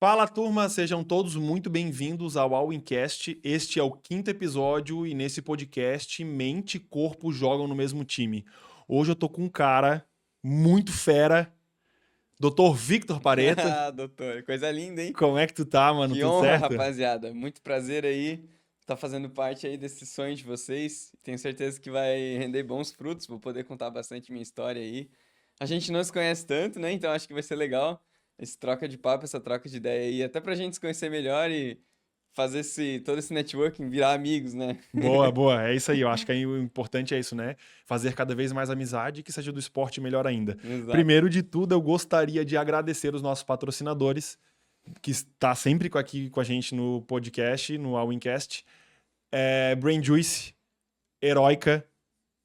Fala, turma! Sejam todos muito bem-vindos ao All-In-Cast. Este é o 5º episódio e nesse podcast, mente e corpo jogam no mesmo time. Hoje eu tô com um cara muito fera, Dr. Victor Pareto. Ah, doutor, coisa linda, hein? Como é que tu tá, mano? Que Tudo honra, certo? rapaziada. Muito prazer aí estar fazendo parte aí desse sonho de vocês. Tenho certeza que vai render bons frutos, vou poder contar bastante minha história aí. A gente não se conhece tanto, né? Então acho que vai ser legal esse troca de papo, essa troca de ideia aí, até pra gente se conhecer melhor e fazer todo esse networking, virar amigos, né? Boa, boa. É isso aí. Eu acho que o importante é isso, né? Fazer cada vez mais amizade e que seja do esporte melhor ainda. Exato. Primeiro de tudo, eu gostaria de agradecer os nossos patrocinadores, que está sempre aqui com a gente no podcast, no All-In-Cast. Brain Juice, Heroica,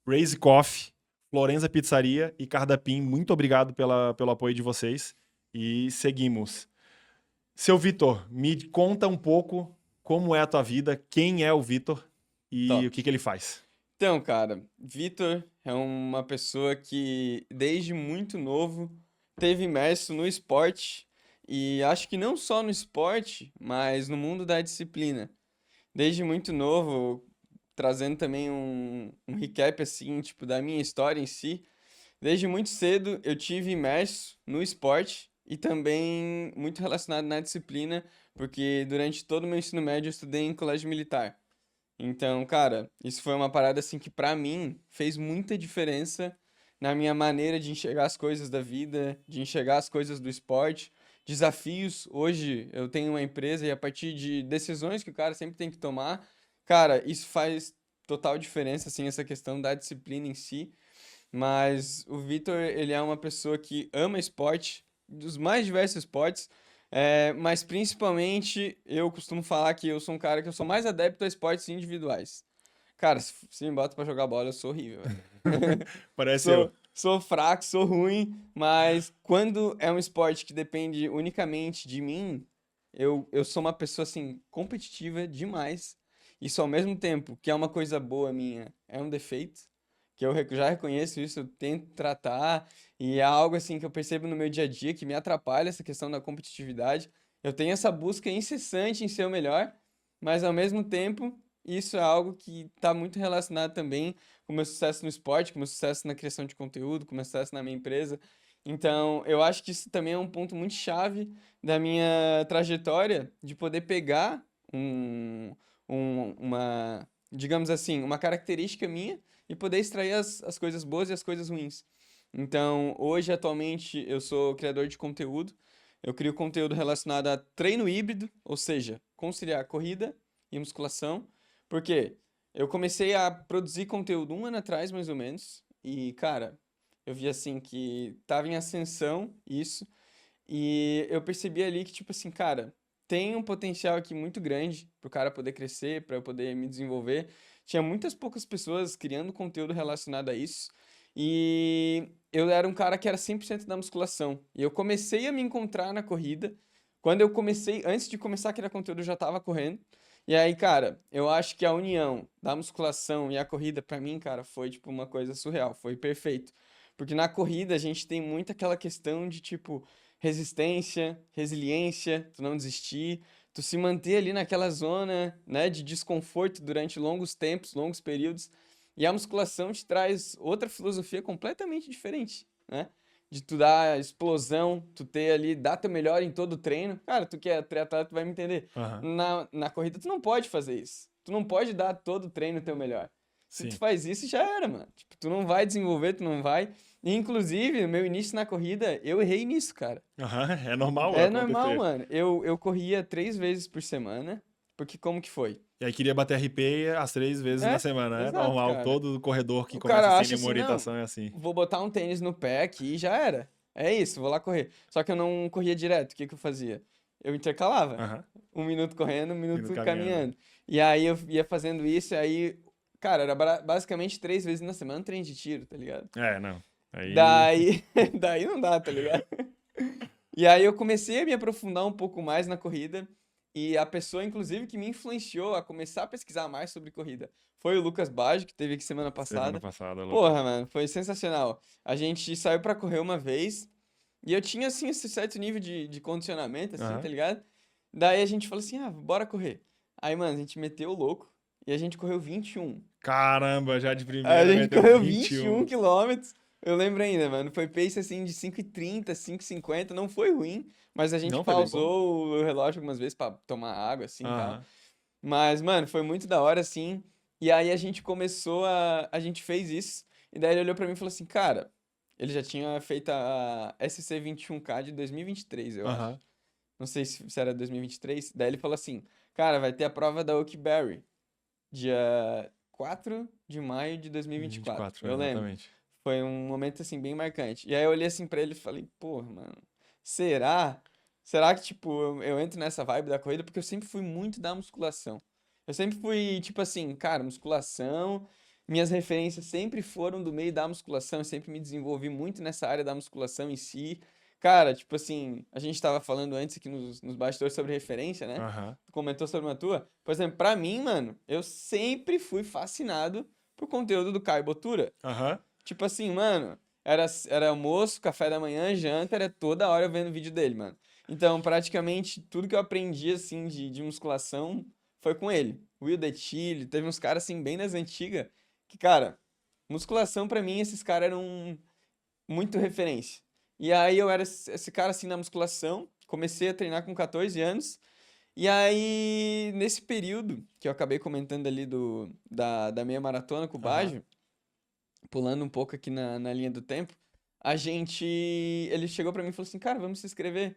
Raise Coffee, Florenza Pizzaria e Cardapim. Muito obrigado pelo apoio de vocês. E seguimos. Seu Vitor, me conta um pouco como é a tua vida, quem é o Vitor e o Top. que ele faz. Então, cara, Vitor é uma pessoa que desde muito novo teve imerso no esporte e acho que não só no esporte, mas no mundo da disciplina. Desde muito novo, trazendo também um recap assim, tipo, da minha história em si. Desde muito cedo eu tive imerso no esporte e também muito relacionado na disciplina, porque durante todo o meu ensino médio eu estudei em colégio militar. Então, cara, isso foi uma parada assim que pra mim fez muita diferença na minha maneira de enxergar as coisas da vida, de enxergar as coisas do esporte, desafios. Hoje eu tenho uma empresa e a partir de decisões que o cara sempre tem que tomar, cara, isso faz total diferença assim essa questão da disciplina em si. Mas o Vitor, ele é uma pessoa que ama esporte, dos mais diversos esportes, mas principalmente eu costumo falar que eu sou um cara que eu sou mais adepto a esportes individuais. Cara, se me bota pra jogar bola, eu sou horrível, velho. Parece eu. Sou fraco, sou ruim, mas quando é um esporte que depende unicamente de mim, eu sou uma pessoa, assim, competitiva demais. Isso ao mesmo tempo que é uma coisa boa minha, é um defeito, que já reconheço isso, eu tento tratar, e é algo, assim, que eu percebo no meu dia a dia, que me atrapalha essa questão da competitividade. Eu tenho essa busca incessante em ser o melhor, mas ao mesmo tempo, isso é algo que está muito relacionado também com o meu sucesso no esporte, com o meu sucesso na criação de conteúdo, com o meu sucesso na minha empresa. Então, eu acho que isso também é um ponto muito chave da minha trajetória de poder pegar digamos assim, uma característica minha e poder extrair as coisas boas e as coisas ruins. Então, hoje, atualmente, eu sou criador de conteúdo. Eu crio conteúdo relacionado a treino híbrido, ou seja, conciliar corrida e musculação. Por quê? Eu comecei a produzir conteúdo um ano atrás, mais ou menos, e, cara, eu vi assim que tava em ascensão isso, e eu percebi ali que, tipo assim, cara, tem um potencial aqui muito grande pro cara poder crescer, para eu poder me desenvolver. Tinha muitas poucas pessoas criando conteúdo relacionado a isso, e eu era um cara que era 100% da musculação. E eu comecei a me encontrar na corrida. Quando eu comecei, antes de começar a criar conteúdo, eu já tava correndo. E aí, cara, eu acho que a união da musculação e a corrida, pra mim, cara, foi tipo uma coisa surreal, foi perfeito. Porque na corrida a gente tem muito aquela questão de tipo resistência, resiliência, tu não desistir, tu se manter ali naquela zona, né, de desconforto durante longos tempos, longos períodos. E a musculação te traz outra filosofia completamente diferente, né? De tu dar explosão, tu ter ali, dar teu melhor em todo o treino. Cara, tu que é triatleta, tu vai me entender. Aham. Na corrida, tu não pode fazer isso. Tu não pode dar todo o treino teu melhor. Se tu Sim. faz isso, já era, mano. Tipo, tu não vai desenvolver, tu não vai. E, inclusive, o meu início na corrida, eu errei nisso, cara. Aham, é normal É normal, acontecer. mano. Eu corria 3 vezes por semana, porque como que foi? E aí queria bater RP as 3 vezes na É, semana. É exato, normal, cara. todo corredor que O começa cara sem acha nenhuma assim, não, orientação é assim. vou botar um tênis no pé aqui e já era. É isso, vou lá correr. Só que eu não corria direto. O que que eu fazia? Eu intercalava. Aham, 1 minuto correndo, um indo minuto caminhando. caminhando. E aí eu ia fazendo isso, e aí, cara, era basicamente 3 vezes na semana um trem de tiro, tá ligado? É, não. Aí. Daí, daí não dá, tá ligado? E aí eu comecei a me aprofundar um pouco mais na corrida. E a pessoa, inclusive, que me influenciou a começar a pesquisar mais sobre corrida foi o Lucas Baggio, que teve aqui semana Semana passada. passada, Lucas. Porra, mano, foi sensacional. A gente saiu pra correr uma vez. E eu tinha, assim, esse certo nível de condicionamento, assim, Aham. tá ligado? Daí a gente falou assim, bora correr. Aí, mano, a gente meteu o louco e a gente correu 21. Caramba, já de A primeira gente meteu correu 21. 21 quilômetros. Eu lembro ainda, mano. Foi pace assim de 5:30, 5:50. Não foi ruim, mas a gente Não, foi bem bom. pausou o relógio algumas vezes pra tomar água, assim e tal. Aham. Mas, mano, foi muito da hora, assim. E aí a gente começou a. A gente fez isso. E daí ele olhou pra mim e falou assim: cara, ele já tinha feito a SC 21K de 2023, eu acho. Aham. Não sei se era 2023. Daí ele falou assim: cara, vai ter a prova da Oakberry, dia 4 de maio de 2024. 24, Eu lembro. exatamente. Foi um momento, assim, bem marcante. E aí eu olhei assim pra ele e falei, porra, mano, será? Será que, tipo, eu entro nessa vibe da corrida? Porque eu sempre fui muito da musculação. Eu sempre fui, tipo assim, cara, musculação. Minhas referências sempre foram do meio da musculação. Eu sempre me desenvolvi muito nessa área da musculação em si. Cara, tipo assim, a gente tava falando antes aqui nos bastidores sobre referência, né? Aham. Tu comentou sobre uma tua. Por exemplo, pra mim, mano, eu sempre fui fascinado por conteúdo do Caio Botura. Aham. Tipo assim, mano, era almoço, café da manhã, janta, era toda hora eu vendo vídeo dele, mano. Então, praticamente tudo que eu aprendi, assim, de musculação foi com ele. Will The Chile, teve uns caras, assim, bem das antigas, que, cara, musculação pra mim, esses caras eram muito referência. E aí eu era esse cara, assim, na musculação, comecei a treinar com 14 anos, e aí, nesse período, que eu acabei comentando ali da meia maratona com o Aham. Baggio, pulando um pouco aqui na linha do tempo, a gente. Ele chegou pra mim e falou assim, cara, vamos se inscrever.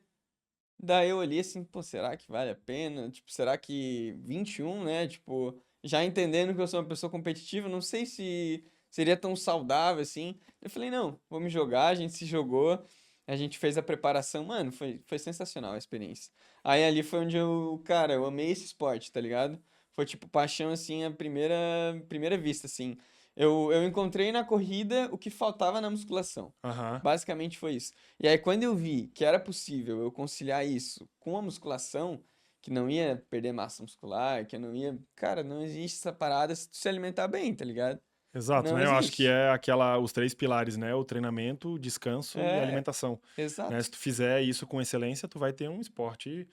Daí eu olhei assim, pô, será que vale a pena? Tipo, será que 21, né? Tipo, já entendendo que eu sou uma pessoa competitiva, não sei se seria tão saudável assim. Eu falei, não, vou me jogar, a gente se jogou, a gente fez a preparação, mano, foi sensacional a experiência. Aí ali foi onde eu, cara, eu amei esse esporte, tá ligado? Foi tipo paixão assim, a primeira vista, assim. Eu encontrei na corrida o que faltava na musculação. Aham. Basicamente foi isso. E aí, quando eu vi que era possível eu conciliar isso com a musculação, que não ia perder massa muscular, que eu não ia. Cara, não existe essa parada se tu se alimentar bem, tá ligado? Exato, Não né? Eu acho que existe. é os três pilares, né? O treinamento, o descanso e a É, alimentação. Né? exato. Se tu fizer isso com excelência, tu vai ter um esporte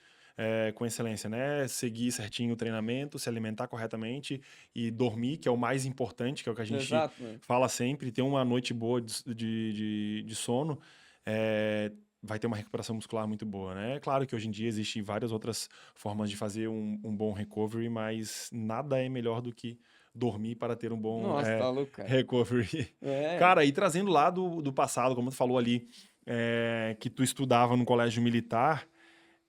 com excelência, né? Seguir certinho o treinamento, se alimentar corretamente e dormir, que é o mais importante, que é o que a gente Exato, mano. fala sempre, ter uma noite boa de sono, é, vai ter uma recuperação muscular muito boa, né? Claro que hoje em dia existem várias outras formas de fazer um bom recovery, mas nada é melhor do que dormir para ter um bom Nossa, tá louco, cara. recovery. É. Cara, e trazendo lá do passado, como tu falou ali, que tu estudava no colégio militar,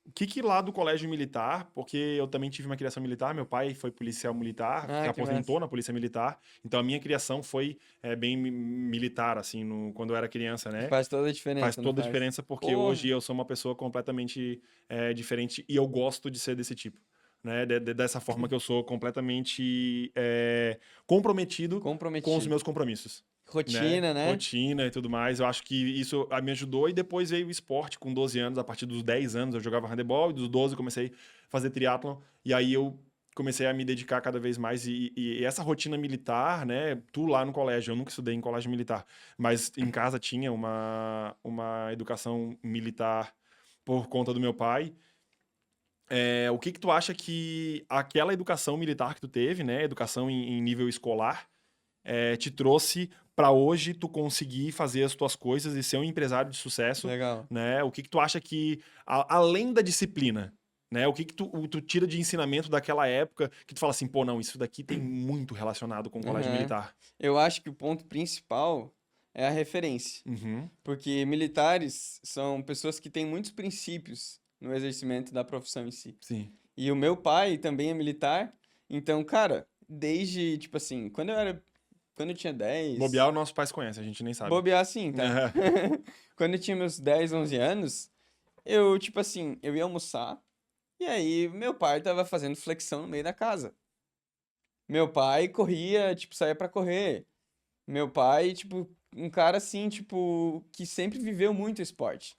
o que lá do colégio militar, porque eu também tive uma criação militar, meu pai foi policial militar, se Ah, que massa. aposentou na polícia militar, então a minha criação foi bem militar, assim, quando eu era criança, né? Faz toda a Faz diferença, não toda a faz? diferença porque hoje Porra. eu sou uma pessoa completamente diferente e eu gosto de ser desse tipo. Né? Dessa forma que eu sou completamente comprometido com os Comprometido. meus compromissos. Né? Rotina, né? Rotina e tudo mais. Eu acho que isso me ajudou e depois veio o esporte com 12 anos. A partir dos 10 anos eu jogava handebol e dos 12 eu comecei a fazer triatlon. E aí eu comecei a me dedicar cada vez mais e essa rotina militar, né? Tu lá no colégio, eu nunca estudei em colégio militar, mas em casa tinha uma educação militar por conta do meu pai. O que que tu acha que aquela educação militar que tu teve, né, educação em nível escolar, te trouxe para hoje tu conseguir fazer as tuas coisas e ser um empresário de sucesso, Legal. né? O que que tu acha que, além da disciplina, né, o que que tu tira de ensinamento daquela época que tu fala assim, pô, não, isso daqui tem muito relacionado com o colégio Aham. militar. Eu acho que o ponto principal é a referência. Uhum, Porque militares são pessoas que têm muitos princípios no exercimento da profissão em si. sim. E o meu pai também é militar, então, cara, desde, tipo assim, quando eu tinha Bobear, 10, os nossos pais conhecem, a gente nem sabe. bobear assim, tá? Quando eu tinha meus 10, 11 anos, eu, tipo assim, eu ia almoçar, e aí meu pai tava fazendo flexão no meio da casa. Meu pai corria, tipo, saía pra correr. Meu pai, tipo, um cara assim, tipo, que sempre viveu muito esporte.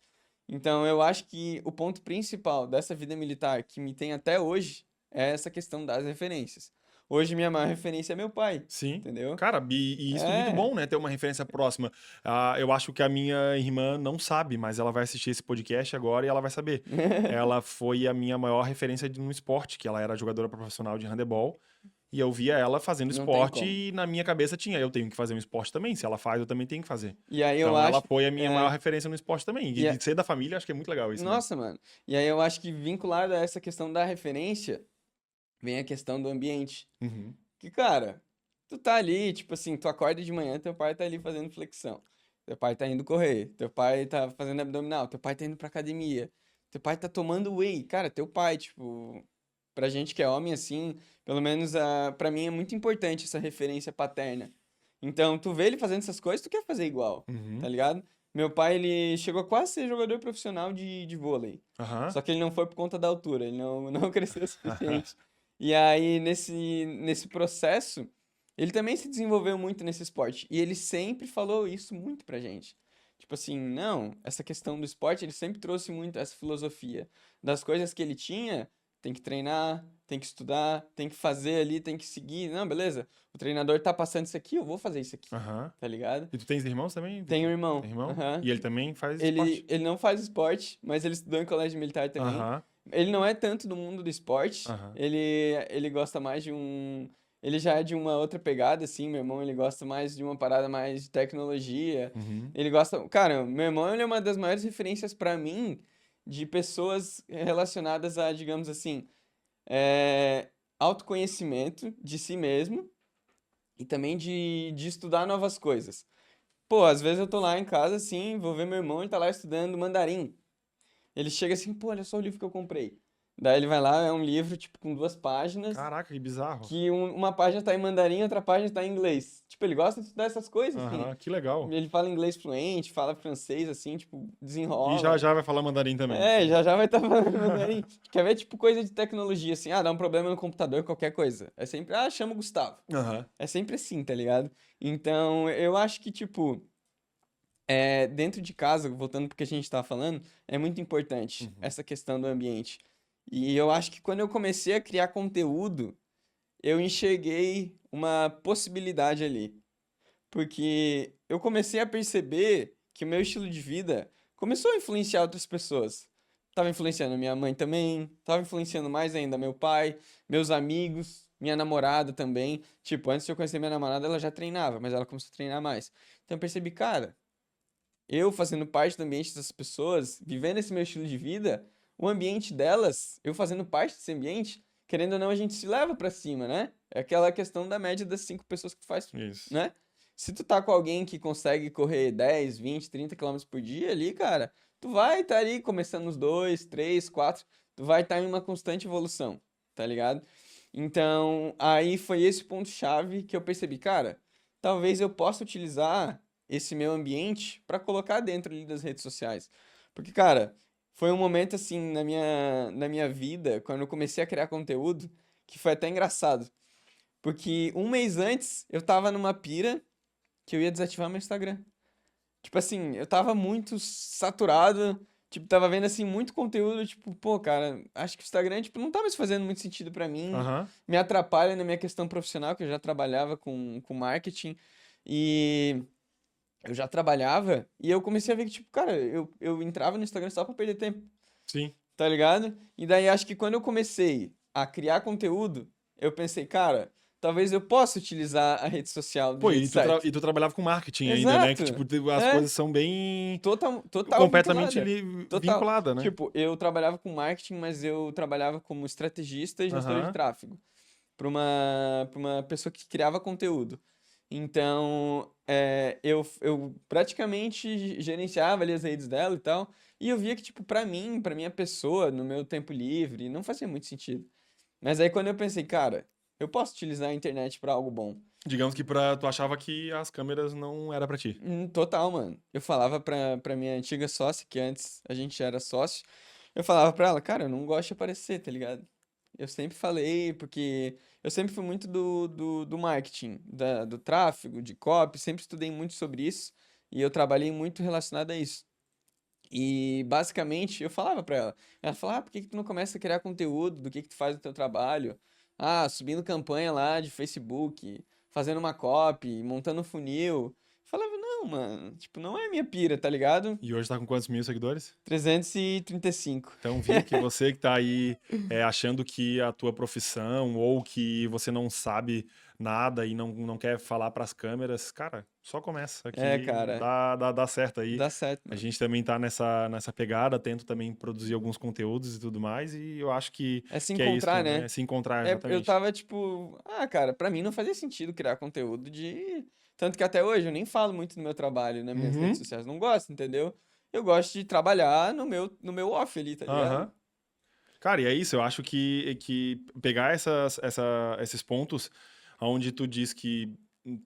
Então, eu acho que o ponto principal dessa vida militar que me tem até hoje é essa questão das referências. Hoje minha maior referência é meu pai, Sim. entendeu? Cara, e isso é muito bom, né? Ter uma referência próxima. Eu acho que a minha irmã não sabe, mas ela vai assistir esse podcast agora e ela vai saber. Ela foi a minha maior referência no esporte, que ela era jogadora profissional de handebol. E eu via ela fazendo Não tem esporte como. e na minha cabeça tinha, eu tenho que fazer um esporte também. Se ela faz, eu também tenho que fazer. E aí eu Então ela acho. foi a minha maior É, referência no esporte também. e E a- de ser da família, acho que é muito legal isso, né? Nossa, mano. E aí eu acho que vinculado a essa questão da referência, vem a questão do ambiente. Uhum. Que, cara, tu tá ali, tipo assim, tu acorda de manhã, teu pai tá ali fazendo flexão. Teu pai tá indo correr. Teu pai tá fazendo abdominal. Teu pai tá indo pra academia. Teu pai tá tomando whey. Cara, teu pai, tipo, pra gente que é homem assim, pelo menos pra mim é muito importante essa referência paterna. Então, tu vê ele fazendo essas coisas, tu quer fazer igual, tá Uhum. ligado? Meu pai, ele chegou a quase ser jogador profissional de vôlei. Aham. Só que ele não foi por conta da altura, ele não cresceu o suficiente. E aí, nesse processo, ele também se desenvolveu muito nesse esporte. E ele sempre falou isso muito pra gente. Tipo assim, não, essa questão do esporte, ele sempre trouxe muito essa filosofia. Das coisas que ele tinha, tem que treinar, tem que estudar, tem que fazer ali, tem que seguir. Não, beleza, o treinador tá passando isso aqui, eu vou fazer isso aqui, Aham. tá ligado? E tu tens irmãos também, Tenho um Vitor? irmão, Tem irmão? aham. E ele também faz Ele, esporte? ele não faz esporte, mas ele estudou em colégio militar também. Aham. Ele não é tanto do mundo do esporte. Aham. Ele gosta mais de um. Ele já é de uma outra pegada, assim. Meu irmão, ele gosta mais de uma parada mais de tecnologia. Uhum. Ele gosta. Cara, meu irmão, ele é uma das maiores referências pra mim de pessoas relacionadas a, digamos assim, é, autoconhecimento de si mesmo e também de estudar novas coisas. Pô, às vezes eu tô lá em casa, assim, vou ver meu irmão, ele tá lá estudando mandarim. Ele chega assim, pô, olha só o livro que eu comprei. Daí ele vai lá, é um livro, tipo, com 2 páginas, Caraca, que bizarro. que uma página tá em mandarim, outra página tá em inglês. Tipo, ele gosta de estudar essas coisas, assim. Aham, que legal. Ele fala inglês fluente, fala francês, assim, tipo, E já desenrola. já vai falar mandarim também. É, já vai estar falando mandarim. Quer ver, tipo, coisa de tecnologia, assim, dá um problema no computador, qualquer coisa. É sempre, chama o Gustavo. Aham. É sempre assim, tá ligado? Então, eu acho que, tipo, dentro de casa, voltando porque a gente estava falando, é muito importante Uhum. essa questão do ambiente. E eu acho que quando eu comecei a criar conteúdo, eu enxerguei uma possibilidade ali. Porque eu comecei a perceber que o meu estilo de vida começou a influenciar outras pessoas. Tava influenciando minha mãe também, tava influenciando mais ainda meu pai, meus amigos, minha namorada também. Tipo, antes de eu conhecer minha namorada, ela já treinava, mas ela começou a treinar mais. Então eu percebi, cara, eu fazendo parte do ambiente dessas pessoas, vivendo esse meu estilo de vida, o ambiente delas, eu fazendo parte desse ambiente, querendo ou não, a gente se leva pra cima, né? É aquela questão da média das 5 pessoas que tu faz, Isso. né? Se tu tá com alguém que consegue correr 10, 20, 30 quilômetros por dia ali, cara, tu vai estar ali começando nos 2, 3, 4, tu vai estar em uma constante evolução, tá ligado? Então, aí foi esse ponto-chave que eu percebi, cara, talvez eu possa utilizar esse meu ambiente para colocar dentro ali das redes sociais. Porque, cara, foi um momento assim na minha vida, quando eu comecei a criar conteúdo, que foi até engraçado. Porque um mês antes eu tava numa pira que eu ia desativar meu Instagram. Tipo assim, eu tava muito saturado, tipo, tava vendo assim muito conteúdo, tipo, pô, cara, acho que o Instagram, tipo, não tá mais fazendo muito sentido pra mim, Aham. me atrapalha na minha questão profissional, que eu já trabalhava com marketing. E eu já trabalhava e eu comecei a ver que, tipo, cara, eu entrava no Instagram só pra perder tempo, Sim. tá ligado? E daí acho que quando eu comecei a criar conteúdo, eu pensei, cara, talvez eu possa utilizar a rede social do Pô, jeito certo. e tu trabalhava com marketing ainda, né? Que, Exato! tipo, as É, coisas são bem total completamente vinculada. Total. vinculadas, né? Tipo, eu trabalhava com marketing, mas eu trabalhava como estrategista e gestor de Aham. tráfego para uma pessoa que criava conteúdo. Então, eu praticamente gerenciava ali as redes dela e tal, e eu via que, tipo, pra mim, pra minha pessoa, no meu tempo livre, não fazia muito sentido. Mas aí quando eu pensei, cara, eu posso utilizar a internet pra algo bom. Digamos que tu achava que as câmeras não era pra ti. Total, mano. Eu falava pra minha antiga sócia, que antes a gente era sócio, eu falava pra ela, cara, eu não gosto de aparecer, tá ligado? Eu sempre falei, porque eu sempre fui muito do marketing, do tráfego, de copy, sempre estudei muito sobre isso e eu trabalhei muito relacionado a isso. E basicamente eu falava pra ela, ela falava, por que que tu não começa a criar conteúdo do que tu faz no teu trabalho? subindo campanha lá de Facebook, fazendo uma copy, montando funil. Falava, não, mano, tipo, não é minha pira, tá ligado? E hoje tá com quantos mil seguidores? 335. Então, viu que você que tá aí achando que a tua profissão ou que você não sabe nada e não quer falar pras câmeras, cara, só começa É, aqui, cara, dá certo aí. dá certo, A mano. gente também tá nessa pegada, tento também produzir alguns conteúdos e tudo mais, e eu acho É se que é isso, encontrar, né? né? Se encontrar, Eu exatamente. tava tipo, cara, pra mim não fazia sentido criar conteúdo de. Tanto que até hoje eu nem falo muito do meu trabalho nas minhas redes Uhum, sociais. Não gosto, entendeu? Eu gosto de trabalhar no meu off ali, tá ligado? aham. Cara, e é isso, eu acho que pegar esses pontos onde tu diz que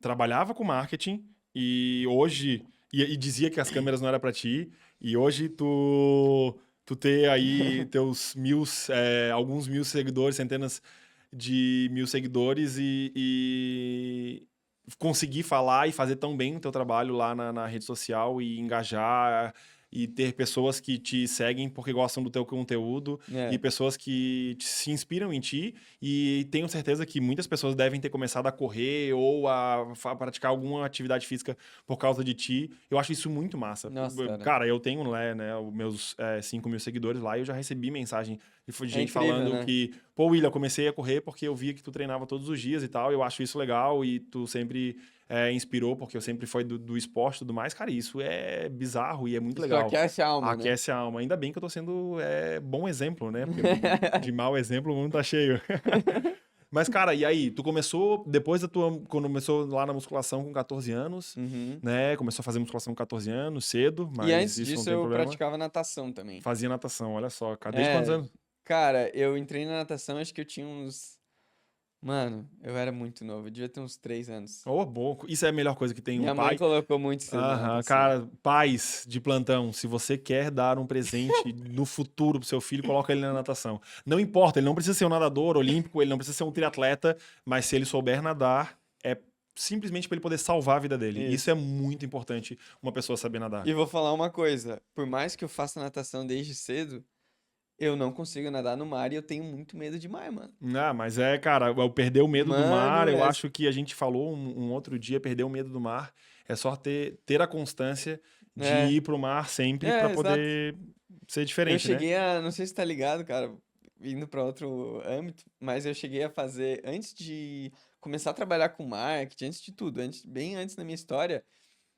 trabalhava com marketing e hoje e dizia que as câmeras não era para ti, e hoje tu ter aí teus alguns mil seguidores, centenas de mil seguidores e conseguir falar e fazer tão bem o teu trabalho lá na rede social e engajar e ter pessoas que te seguem porque gostam do teu conteúdo e É. pessoas que se inspiram em ti e tenho certeza que muitas pessoas devem ter começado a correr ou a praticar alguma atividade física por causa de ti. Eu acho isso muito massa. Nossa, cara. Cara, eu tenho, né, os meus 5 mil seguidores lá e eu já recebi mensagem de É gente incrível, falando né? que, pô, William, eu comecei a correr porque eu via que tu treinava todos os dias e tal, eu acho isso legal e tu sempre inspirou, porque eu sempre fui do esporte e tudo mais. Cara, isso é bizarro e é muito Isso legal. aquece a alma, né? Aquece a alma. Ainda bem que eu tô sendo bom exemplo, né? Porque de mau exemplo o mundo tá cheio. Mas, cara, e aí? Tu começou, depois quando começou lá na musculação com 14 anos, Uhum. né? Começou a fazer musculação com 14 anos, cedo, E mas antes isso não disso tem eu problema. praticava natação também. Fazia natação, olha só. Desde quantos É, anos? cara, eu entrei na natação, acho que eu tinha uns. Mano, eu era muito novo, eu devia ter uns 3 anos. Ô, bom. Isso é a melhor coisa que tem um Minha mãe pai. colocou muito cedo na Aham, natação. cara, pais de plantão, se você quer dar um presente no futuro pro seu filho, coloca ele na natação. Não importa, ele não precisa ser um nadador olímpico, ele não precisa ser um triatleta, mas se ele souber nadar, é simplesmente para ele poder salvar a vida dele. Isso é Isso. muito importante, uma pessoa saber nadar. E vou falar uma coisa, por mais que eu faça natação desde cedo, eu não consigo nadar no mar e eu tenho muito medo de mar, mano. Ah, mas cara, eu perder o medo do mar, Mano, eu acho que a gente falou um outro dia, perder o medo do mar, é só ter a constância de é, ir pro mar sempre para exato. poder ser Eu diferente, né? cheguei a, não sei se tá ligado, cara, indo pra outro âmbito, mas eu cheguei a fazer, antes de começar a trabalhar com marketing, antes de tudo, bem antes da minha história,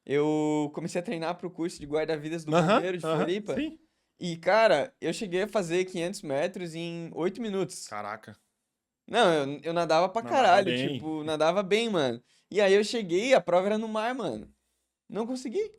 eu comecei a treinar pro curso de guarda-vidas do Aham, Bombeiro de aham, Floripa. sim. E, cara, eu cheguei a fazer 500 metros em 8 minutos. Caraca, Não, eu nadava pra nadava caralho, bem. tipo, nadava bem, mano. E aí eu cheguei, a prova era no mar, mano. Não consegui.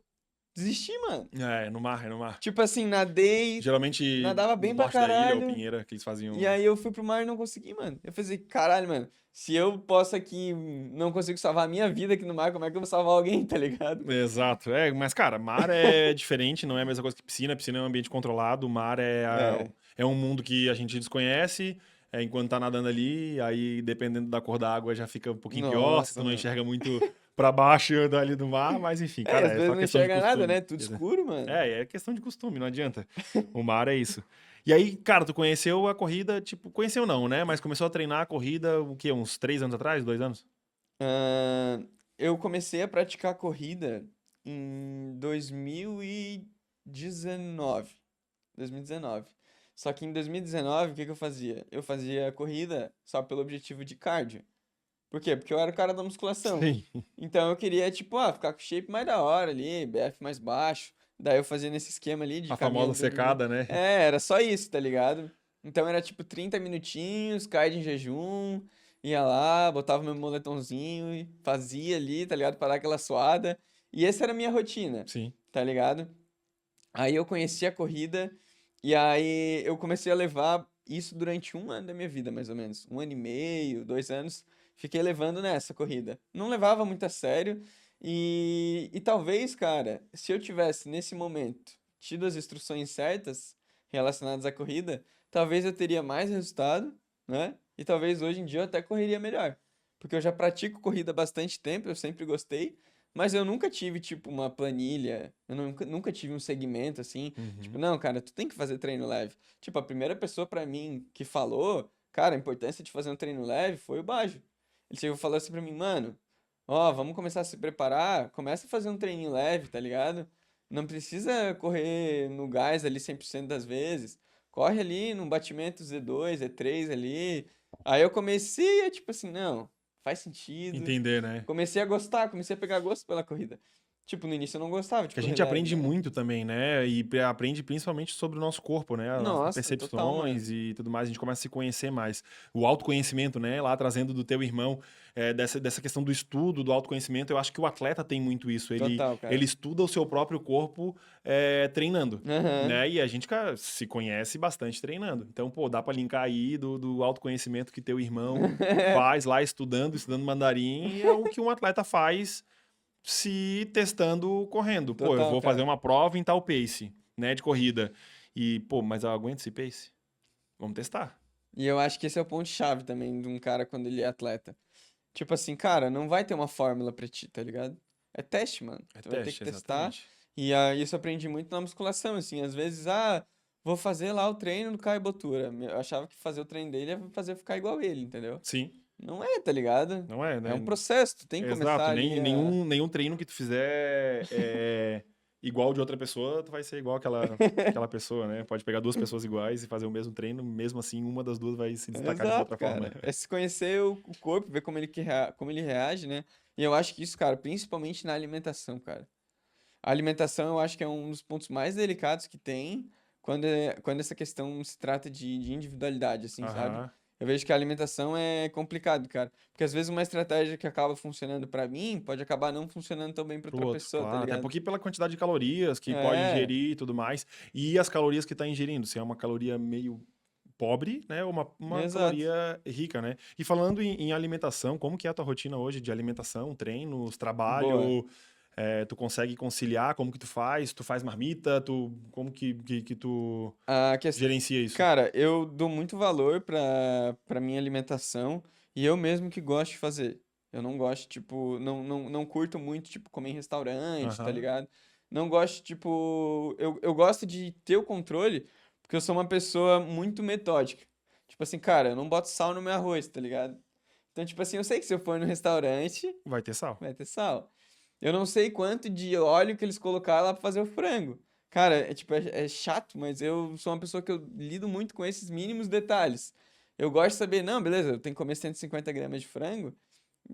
Desisti, mano. É no mar, é no mar. Tipo assim, nadei, Geralmente nadava no bem pra norte da ilha ou caralho. Pinheira, que eles E faziam. aí eu fui pro mar e não consegui, mano. Eu falei, caralho, mano. Se eu posso aqui, não consigo salvar a minha vida aqui no mar, como é que eu vou salvar alguém, tá ligado? Exato. Mas, cara, mar é diferente, não é a mesma coisa que piscina. Piscina é um ambiente controlado, o mar É, é um mundo que a gente desconhece. Enquanto tá nadando ali, aí dependendo da cor da água já fica um pouquinho pior, se tu nossa, não mano. enxerga muito pra baixo dali do mar, mas enfim, É, cara, às é vezes só não questão de enxerga nada, costume. né? Tudo escuro, mano. É questão de costume, não adianta. O mar é isso. E aí, cara, tu conheceu a corrida, tipo, conheceu não, né? Mas começou a treinar a corrida, o quê? Uns 3 anos atrás? 2 anos? Eu comecei a praticar corrida em 2019. 2019. Só que em 2019, o que que eu fazia? Eu fazia corrida só pelo objetivo de cardio. Por quê? Porque eu era o cara da musculação. Sim. Então eu queria, tipo, ficar com o shape mais da hora ali, BF mais baixo. Daí eu fazia nesse esquema ali de A caminhando famosa todo dia. secada, né? Era só isso, tá ligado? Então era tipo 30 minutinhos, cardio em jejum, ia lá, botava meu moletomzinho e fazia ali, tá ligado? Pra dar aquela suada. E essa era a minha rotina, Sim. tá ligado? Aí eu conheci a corrida e aí eu comecei a levar isso durante 1 ano da minha vida, mais ou menos. 1 ano e meio, 2 anos, fiquei levando nessa corrida. Não levava muito a sério e talvez, cara, se eu tivesse nesse momento tido as instruções certas relacionadas à corrida, talvez eu teria mais resultado, né? E talvez hoje em dia eu até correria melhor. Porque eu já pratico corrida há bastante tempo, eu sempre gostei. Mas eu nunca tive, tipo, uma planilha, eu nunca tive um segmento assim, tipo, Uhum. não, cara, tu tem que fazer treino leve. Tipo, a primeira pessoa pra mim que falou cara, a importância de fazer um treino leve foi o Bajo. Ele chegou e falou assim pra mim, mano, ó, vamos começar a se preparar, começa a fazer um treininho leve, tá ligado? Não precisa correr no gás ali 100% das vezes. Corre ali no batimento Z2, Z3 ali. Aí eu comecei a, tipo assim, não, faz sentido. Entender, né? Comecei a gostar, comecei a pegar gosto pela corrida. Tipo, no início eu não gostava de Que a correr gente leve, aprende né? muito também, né? E aprende principalmente sobre o nosso corpo, né? As nossas Nossa, total, mano. percepções e tudo mais. A gente começa a se conhecer mais. O autoconhecimento, né? Lá trazendo do teu irmão, dessa questão do estudo, do autoconhecimento. Eu acho que o atleta tem muito isso. Total, Ele cara. estuda o seu próprio corpo treinando. Aham. Né? E a gente, cara, se conhece bastante treinando. Então, pô, dá pra linkar aí do autoconhecimento que teu irmão faz lá estudando mandarim, e é o que um atleta faz se testando correndo. Pô, eu Total, vou fazer cara. uma prova em tal pace, né, de corrida. E, pô, mas eu aguento esse pace? Vamos testar. E eu acho que esse é o ponto-chave também de um cara quando ele é atleta. Tipo assim, cara, não vai ter uma fórmula pra ti, tá ligado? É teste, mano. É Tu vai ter que teste, testar. exatamente. E isso eu aprendi muito na musculação, assim. Às vezes, vou fazer lá o treino do Caio Botura. Eu achava que fazer o treino dele ia fazer eu ficar igual ele, entendeu? Sim, Não é, tá ligado? não é, É um né? processo, tu tem que começar Exato, ali a. nenhum treino que tu fizer igual de outra pessoa, tu vai ser igual aquela pessoa, né? Pode pegar duas pessoas iguais e fazer o mesmo treino, mesmo assim, uma das duas vai se destacar de Exato, outra forma. cara. É se conhecer o corpo, ver como ele reage, né? E eu acho que isso, cara, principalmente na alimentação, cara. A alimentação eu acho que é um dos pontos mais delicados que tem quando essa questão se trata de individualidade, assim, sabe? Aham. Eu vejo que a alimentação é complicado, cara. Porque às vezes uma estratégia que acaba funcionando pra mim pode acabar não funcionando tão bem pra Pro outra outro, pessoa, tá claro. Até ligado? porque pela quantidade de calorias que pode É, ingerir e tudo mais. E as calorias que está ingerindo. Se é uma caloria meio pobre, né? Ou uma exato. caloria rica, né? E falando em alimentação, como que é a tua rotina hoje de alimentação, treinos, Boa. trabalho? Tu consegue conciliar? Como que tu faz? Tu faz marmita? Como que tu A ques- gerencia isso? Cara, eu dou muito valor pra minha alimentação e eu mesmo que gosto de fazer. Eu não gosto, tipo, não curto muito, tipo, comer em restaurante, tá Aham. ligado? Não gosto, tipo, eu gosto de ter o controle porque eu sou uma pessoa muito metódica. Tipo assim, cara, eu não boto sal no meu arroz, tá ligado? Então, tipo assim, eu sei que se eu for no restaurante, Vai ter sal. vai ter sal. Eu não sei quanto de óleo que eles colocaram lá pra fazer o frango. Cara, é chato, mas eu sou uma pessoa que eu lido muito com esses mínimos detalhes. Eu gosto de saber, não, beleza, eu tenho que comer 150 gramas de frango.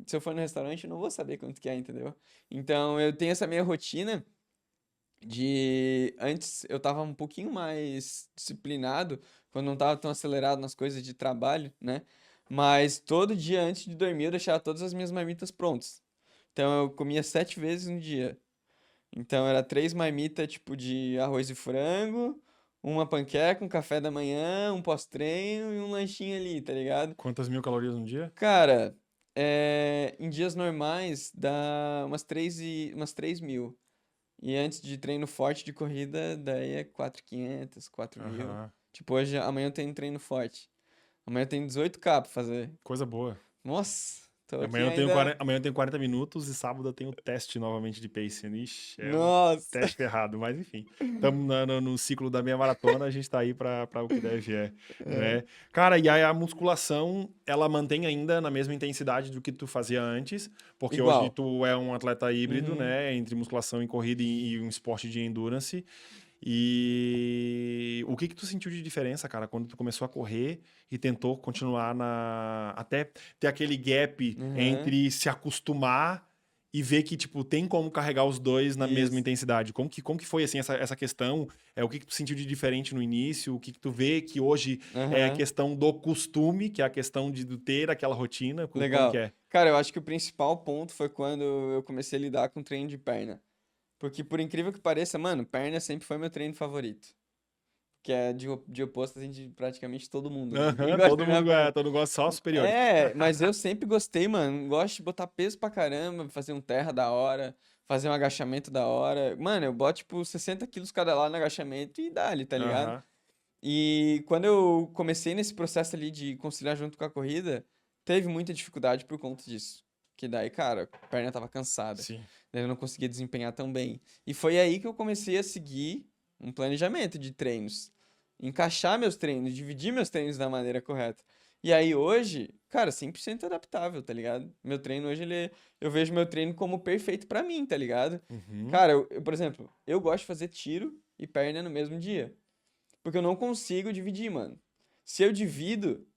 Se eu for no restaurante, eu não vou saber quanto que é, entendeu? Então, eu tenho essa minha rotina de... Antes, eu tava um pouquinho mais disciplinado, quando não tava tão acelerado nas coisas de trabalho, né? Mas todo dia antes de dormir, eu deixava todas as minhas marmitas prontas. Então eu comia 7 vezes no dia. Então era 3 marmitas, tipo, de arroz e frango, uma panqueca, um café da manhã, um pós-treino e um lanchinho ali, tá ligado? Quantas mil calorias no dia? Cara, em dias normais dá umas 3.000. E antes de treino forte de corrida, daí é 4.500, 4.000. Aham. Tipo, hoje, amanhã eu tenho treino forte. Amanhã eu tenho 18K pra fazer. Coisa boa. Nossa, tô aqui Amanhã eu tenho ainda. 40, amanhã eu tenho 40 minutos e sábado eu tenho teste novamente de pace. Ixi, é um Nossa! teste ferrado, mas enfim. Estamos no ciclo da minha maratona, a gente tá aí para o que deve né? Cara, e aí a musculação, ela mantém ainda na mesma intensidade do que tu fazia antes, porque hoje Igual. tu é um atleta híbrido, Uhum. né? Entre musculação e corrida e um esporte de endurance. E o que tu sentiu de diferença, cara, quando tu começou a correr e tentou continuar até ter aquele gap Uhum. entre se acostumar e ver que, tipo, tem como carregar os dois na mesma Isso. intensidade? Como que foi, assim, essa questão? O que tu sentiu de diferente no início? O que tu vê que hoje é a Aham. questão do costume, que é a questão de ter aquela rotina? Como que Legal. é? Cara, eu acho que o principal ponto foi quando eu comecei a lidar com treino de perna. Porque, por incrível que pareça, mano, perna sempre foi meu treino favorito. Que é de oposto assim, de praticamente todo mundo, né? Ninguém Aham, gosta de treinar perna. todo mundo gosta só superiores. É, mas eu sempre gostei, mano. Gosto de botar peso pra caramba, fazer um terra da hora, fazer um agachamento da hora. Mano, eu boto, tipo, 60 quilos cada lado no agachamento e dá-lhe, tá ligado? Aham, E quando eu comecei nesse processo ali de conciliar junto com a corrida, teve muita dificuldade por conta disso. Que daí, cara, a perna tava cansada. sim. Daí eu não conseguia desempenhar tão bem. E foi aí que eu comecei a seguir um planejamento de treinos. Encaixar meus treinos, dividir meus treinos da maneira correta. E aí hoje, cara, 100% adaptável, tá ligado? Meu treino hoje, eu vejo meu treino como perfeito pra mim, tá ligado? Uhum. Cara, por exemplo, eu gosto de fazer tiro e perna no mesmo dia. Porque eu não consigo dividir, mano. Se eu divido,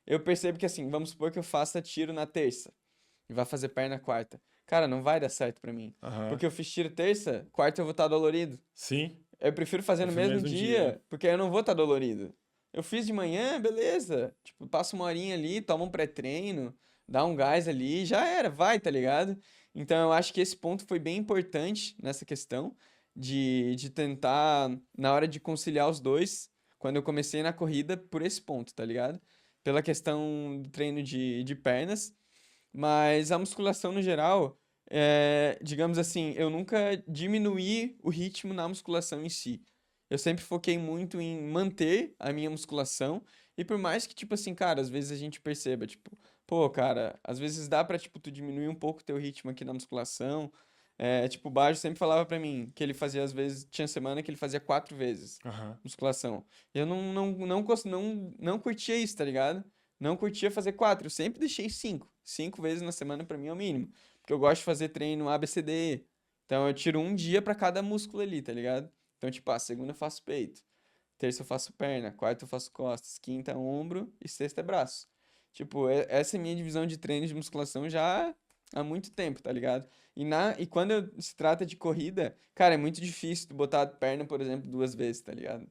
eu percebo que assim, vamos supor que eu faça tiro na terça e vá fazer perna quarta. Cara, não vai dar certo pra mim. Aham. Porque eu fiz tiro terça, quarta eu vou estar dolorido. Sim, Eu prefiro fazer eu no fui no mesmo mesmo dia. dia, porque aí eu não vou estar dolorido. Eu fiz de manhã, beleza. Tipo, passa uma horinha ali, toma um pré-treino, dá um gás ali, já era, vai, tá ligado? Então eu acho que esse ponto foi bem importante nessa questão de tentar, na hora de conciliar os dois, quando eu comecei na corrida, por esse ponto, tá ligado? Pela questão do treino de pernas. Mas a musculação no geral, digamos assim, eu nunca diminuí o ritmo na musculação em si. Eu sempre foquei muito em manter a minha musculação. E por mais que, tipo assim, cara, às vezes a gente perceba, tipo, pô, cara, às vezes dá pra, tipo, tu diminuir um pouco o teu ritmo aqui na musculação. Tipo, o Bajo sempre falava pra mim que ele fazia, às vezes, tinha semana que ele fazia 4 vezes Aham. musculação. Eu não curtia isso, tá ligado? Não curtia fazer 4, eu sempre deixei 5. 5 vezes na semana pra mim é o mínimo. Porque eu gosto de fazer treino ABCDE. Então eu tiro um dia pra cada músculo ali, tá ligado? Então, tipo, segunda eu faço peito, terça eu faço perna, quarta eu faço costas, quinta ombro e sexta é braço. Tipo, essa é a minha divisão de treinos de musculação já há muito tempo, tá ligado? E quando se trata de corrida, cara, é muito difícil tu botar a perna, por exemplo, 2 vezes, tá ligado?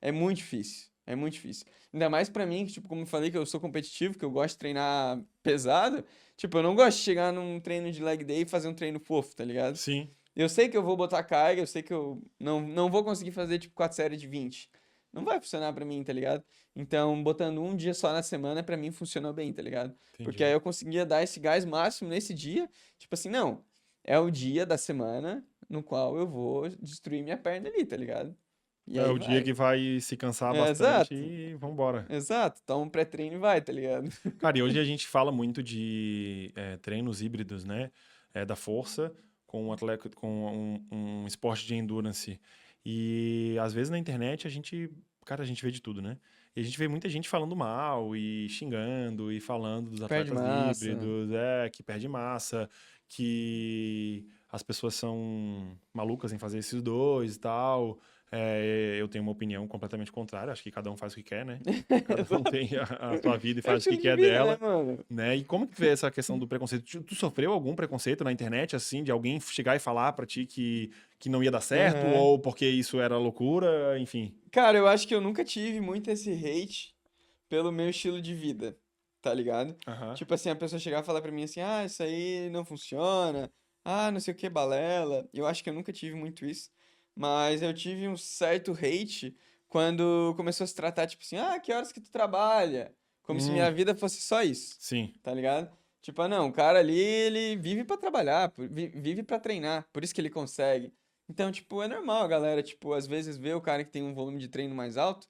É muito difícil. É muito difícil. Ainda mais pra mim, que, tipo, como eu falei, que eu sou competitivo, que eu gosto de treinar pesado. Tipo, eu não gosto de chegar num treino de leg day e fazer um treino fofo, tá ligado? Sim. Eu sei que eu vou botar carga, eu sei que eu não vou conseguir fazer, tipo, 4 séries de 20. Não vai funcionar pra mim, tá ligado? Então, botando um dia só na semana, pra mim funcionou bem, tá ligado? Porque aí Entendi. eu conseguia dar esse gás máximo nesse dia. Tipo assim, não. É o dia da semana no qual eu vou destruir minha perna ali, tá ligado? E É aí o dia vai. que vai se cansar É, bastante exato. e vambora. Exato. Toma um pré-treino e vai, tá ligado? Cara, e hoje a gente fala muito de treinos híbridos, né? Da força com um atleta, com um esporte de endurance. E às vezes na internet cara, a gente vê de tudo, né? E a gente vê muita gente falando mal e xingando e falando dos Perde atletas massa. híbridos, que perde massa, que as pessoas são malucas em fazer esses dois e tal. Eu tenho uma opinião completamente contrária, acho que cada um faz o que quer, né? Cada um Exato. tem a sua vida e É o faz o que estilo de quer vida, né, dela, mano? né? E como que vê essa questão do preconceito? Tu sofreu algum preconceito na internet, assim, de alguém chegar e falar pra ti que não ia dar certo, Aham. ou porque isso era loucura, enfim. Cara, eu acho que eu nunca tive muito esse hate pelo meu estilo de vida, tá ligado? Aham. Tipo assim, a pessoa chegar e falar pra mim assim, ah, isso aí não funciona, ah, não sei o que, balela. Eu acho que eu nunca tive muito isso, mas eu tive um certo hate quando começou a se tratar, tipo assim, ah, que horas que tu trabalha? Como se Hum, minha vida fosse só isso, sim. tá ligado? Tipo, ah, não, o cara ali, ele vive pra trabalhar, vive pra treinar, por isso que ele consegue. Então, tipo, é normal a galera, tipo, às vezes vê o cara que tem um volume de treino mais alto,